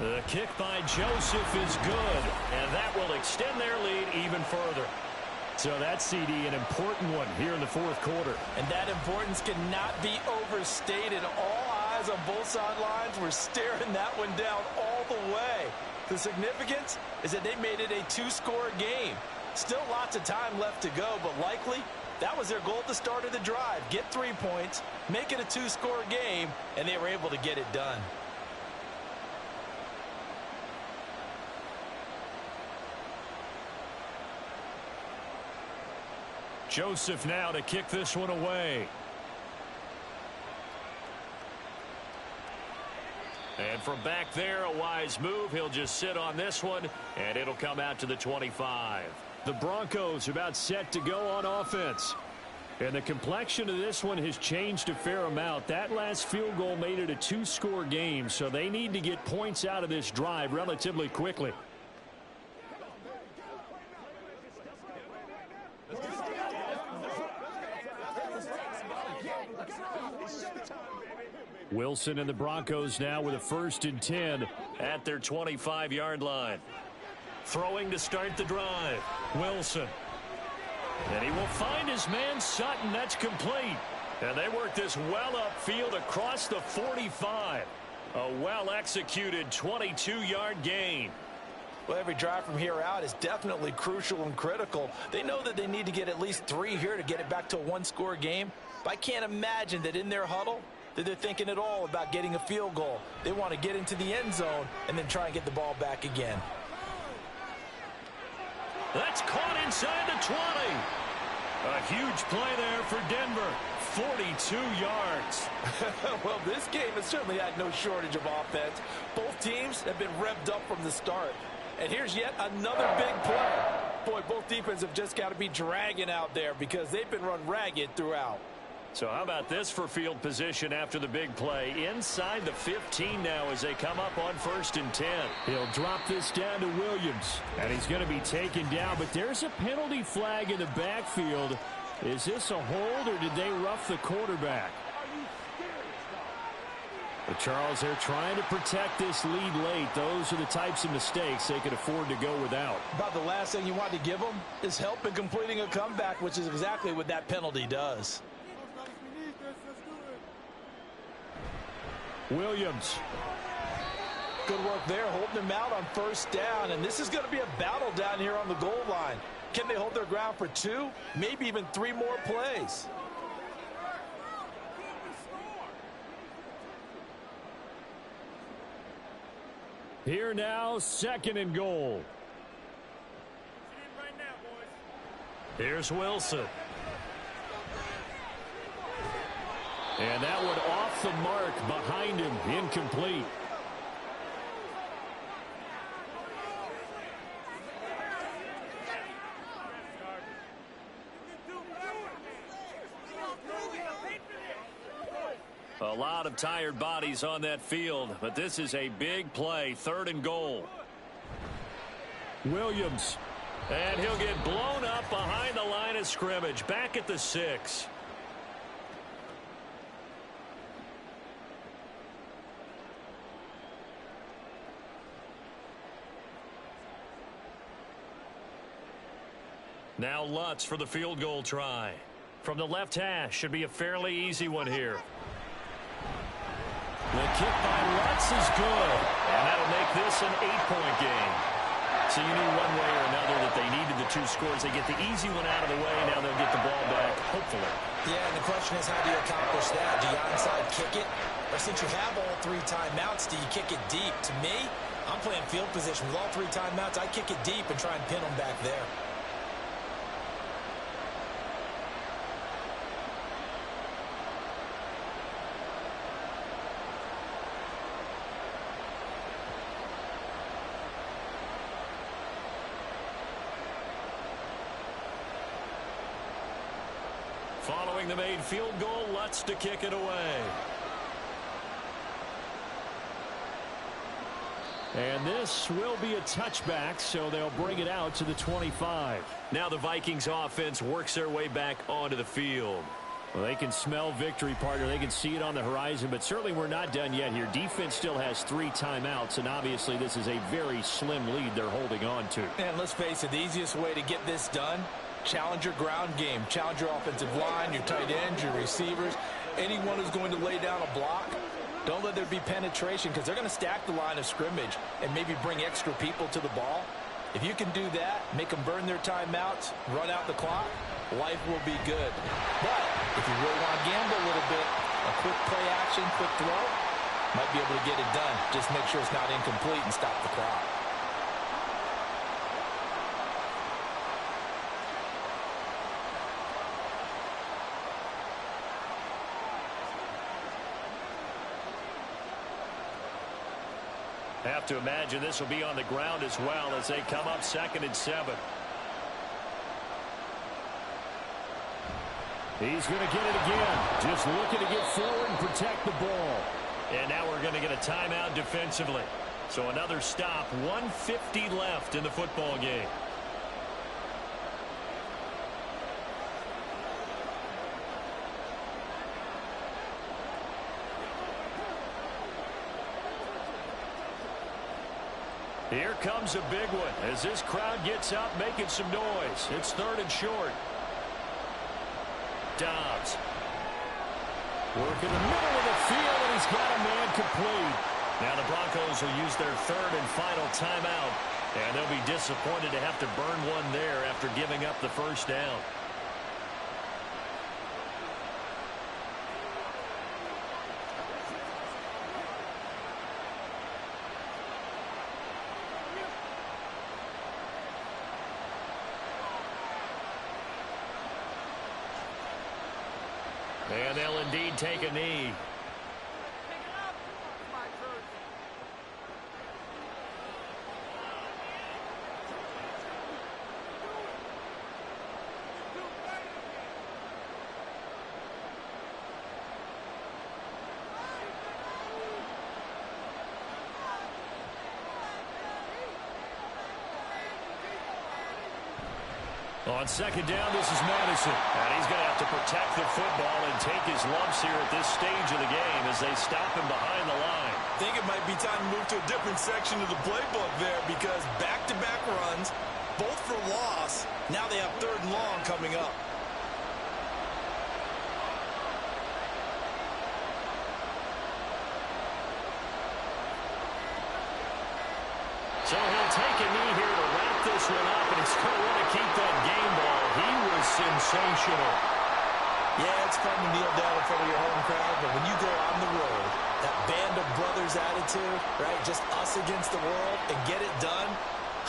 The kick by Joseph is good, and that will extend their lead even further. So that's, CD, an important one here in the fourth quarter. And that importance cannot be overstated. All eyes on both sidelines were staring that one down all the way. The significance is that they made it a 2-score game. Still lots of time left to go, but likely that was their goal at the start of the drive. Get 3 points, make it a 2-score game, and they were able to get it done. Joseph now to kick this one away. And from back there, a wise move. He'll just sit on this one, and it'll come out to the 25. The Broncos about set to go on offense. And the complexion of this one has changed a fair amount. That last field goal made it a 2-score game, so they need to get points out of this drive relatively quickly. Wilson and the Broncos now with a 1st and 10 at their 25-yard line. Throwing to start the drive. Wilson. And he will find his man Sutton. That's complete. And they work this well upfield across the 45. A well-executed 22-yard gain. Well, every drive from here out is definitely crucial and critical. They know that they need to get at least 3 here to get it back to a one-score game. But I can't imagine that in their huddle that they're thinking at all about getting a field goal. They want to get into the end zone and then try and get the ball back again. That's caught inside the 20. A huge play there for Denver. 42 yards. Well, this game has certainly had no shortage of offense. Both teams have been revved up from the start. And here's yet another big play. Boy, both defenses have just got to be dragging out there because they've been run ragged throughout. So how about this for field position after the big play? Inside the 15 now as they come up on 1st and 10. He'll drop this down to Williams. And he's going to be taken down. But there's a penalty flag in the backfield. Is this a hold or did they rough the quarterback? But Charles, they're trying to protect this lead late. Those are the types of mistakes they could afford to go without. About the last thing you want to give them is help in completing a comeback, which is exactly what that penalty does. Williams. Good work there, holding him out on 1st down. And this is going to be a battle down here on the goal line. Can they hold their ground for 2, maybe even 3 more plays? Here now, 2nd and goal. Here's Wilson. And that one off the mark behind him, incomplete. A lot of tired bodies on that field, but this is a big play. 3rd and goal. Williams. And he'll get blown up behind the line of scrimmage. Back at the 6. Now Lutz for the field goal try. From the left hash, should be a fairly easy one here. The kick by Lutz is good. And that'll make this an 8-point game. So you knew one way or another that they needed the 2 scores. They get the easy one out of the way. Now they'll get the ball back, hopefully. Yeah, and the question is, how do you accomplish that? Do you onside kick it? Or since you have all 3 timeouts, do you kick it deep? To me, I'm playing field position. With all 3 timeouts, I kick it deep and try and pin them back there. Following the made field goal, Lutz to kick it away. And this will be a touchback, so they'll bring it out to the 25. Now the Vikings offense works their way back onto the field. Well, they can smell victory, partner. They can see it on the horizon, but certainly we're not done yet here. Defense still has 3 timeouts, and obviously this is a very slim lead they're holding on to. And let's face it, the easiest way to get this done, challenge your ground game. Challenge your offensive line, your tight ends, your receivers, anyone who's going to lay down a block. Don't let there be penetration because they're going to stack the line of scrimmage and maybe bring extra people to the ball. If you can do that, make them burn their timeouts, run out the clock, life will be good. But if you really want to gamble a little bit, a quick play action, quick throw, might be able to get it done. Just make sure it's not incomplete and stop the clock. Have to imagine this will be on the ground as well as they come up 2nd and 7. He's going to get it again. Just looking to get forward and protect the ball. And now we're going to get a timeout defensively. So another stop. 1:50 left in the football game. Here comes a big one as this crowd gets up making some noise. It's 3rd and short. Dobbs. Working the middle of the field, and he's got a man complete. Now the Broncos will use their 3rd and final timeout And they'll be disappointed to have to burn one there after giving up the first down. And they'll indeed take a knee. On second down, this is Madison. And he's going to have to protect the football and take his lumps here at this stage of the game as they stop him behind the line. I think it might be time to move to a different section of the playbook there because back-to-back runs, both for loss. Now they have 3rd and long coming up. So he'll take a knee here to wrap this one up, and he's going to want to keep that game ball. He was sensational. Yeah, it's fun to kneel down in front of your home crowd, but when you go on the road, that band of brothers attitude, right, just us against the world, and get it done,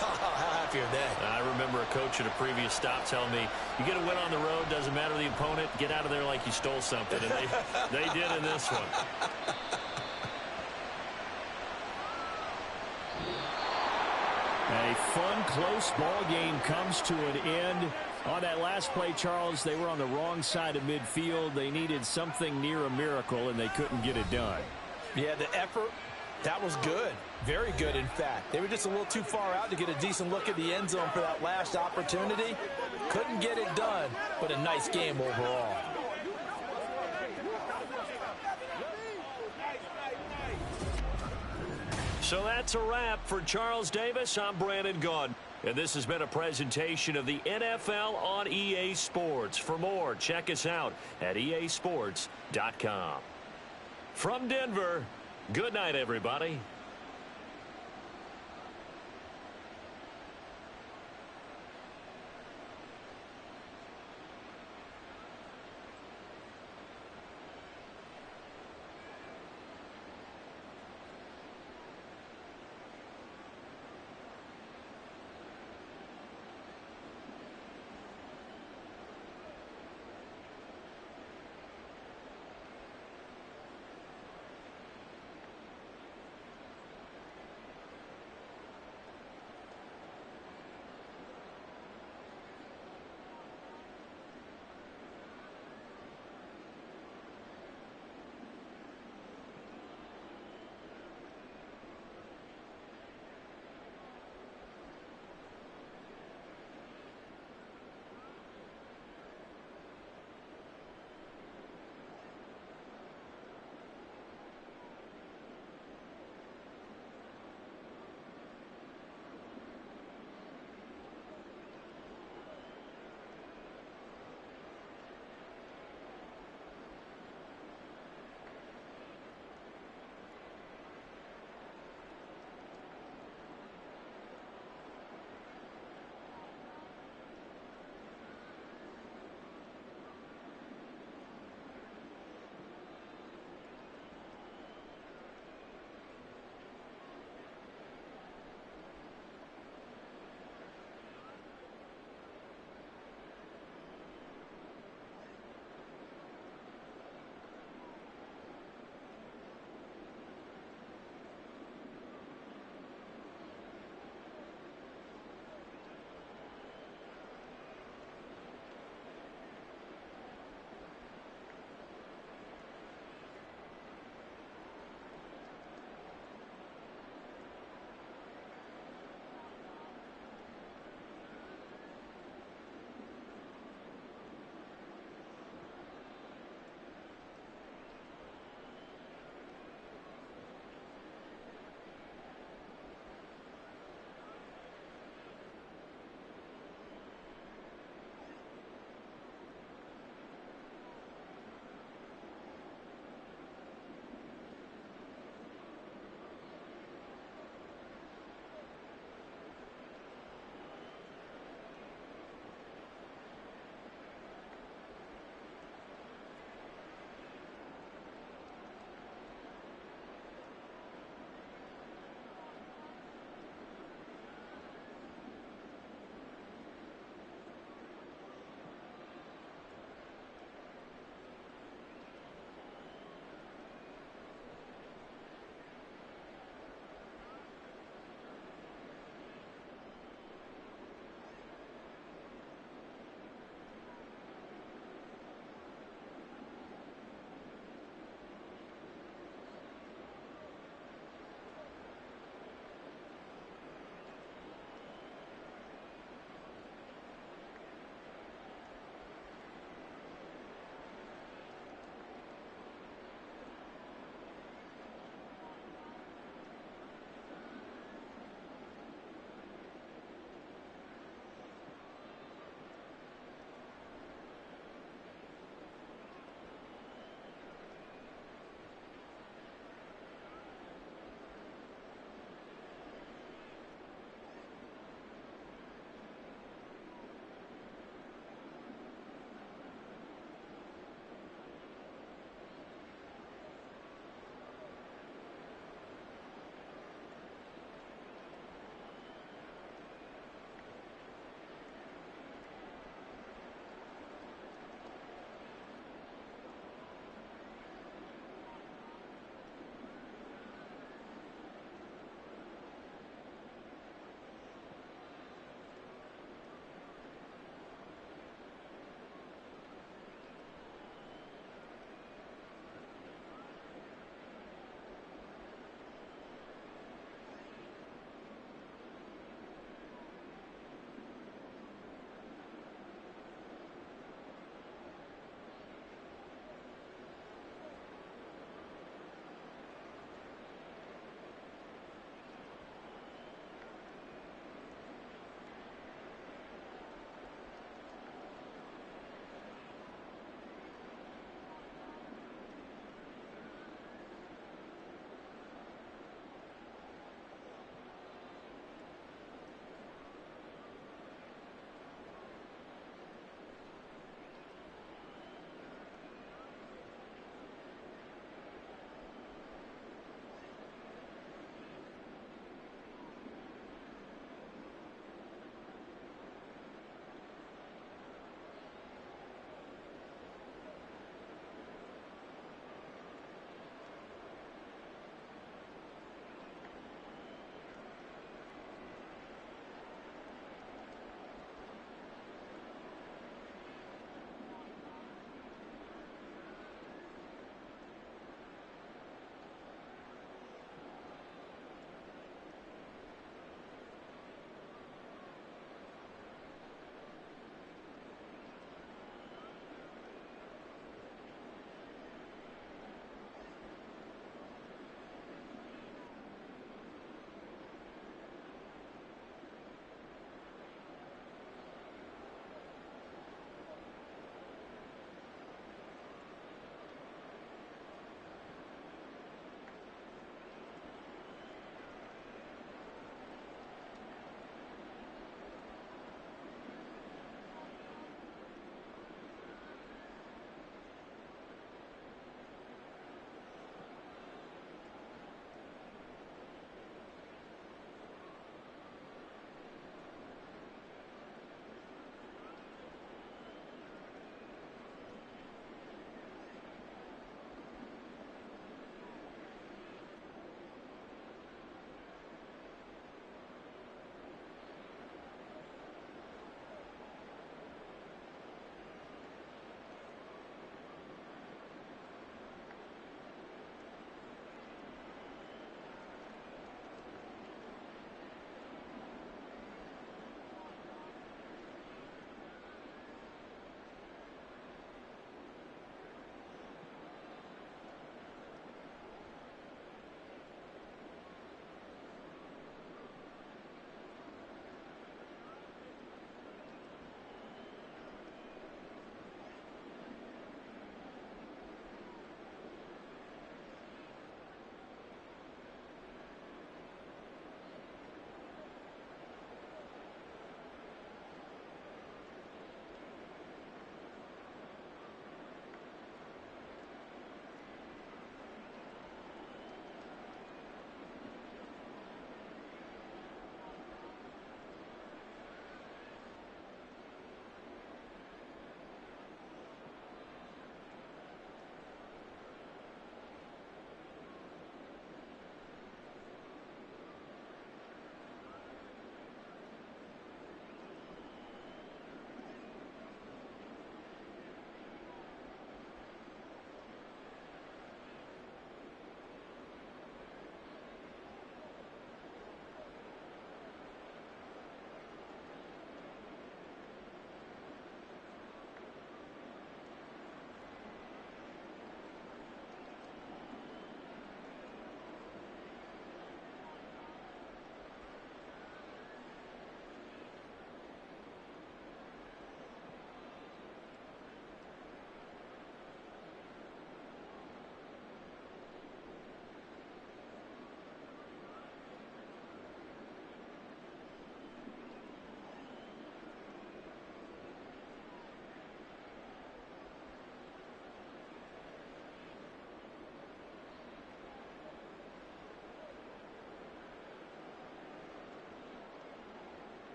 how happy are they? I remember a coach at a previous stop telling me, you get a win on the road, doesn't matter the opponent, get out of there like you stole something. And they did in this one. A fun, close ball game comes to an end. On that last play, Charles, they were on the wrong side of midfield. They needed something near a miracle, and they couldn't get it done. Yeah, the effort, that was good. Very good, in fact. They were just a little too far out to get a decent look at the end zone for that last opportunity. Couldn't get it done, but a nice game overall. So that's a wrap for Charles Davis. I'm Brandon Gaudin. And this has been a presentation of the NFL on EA Sports. For more, check us out at easports.com. From Denver, good night, everybody.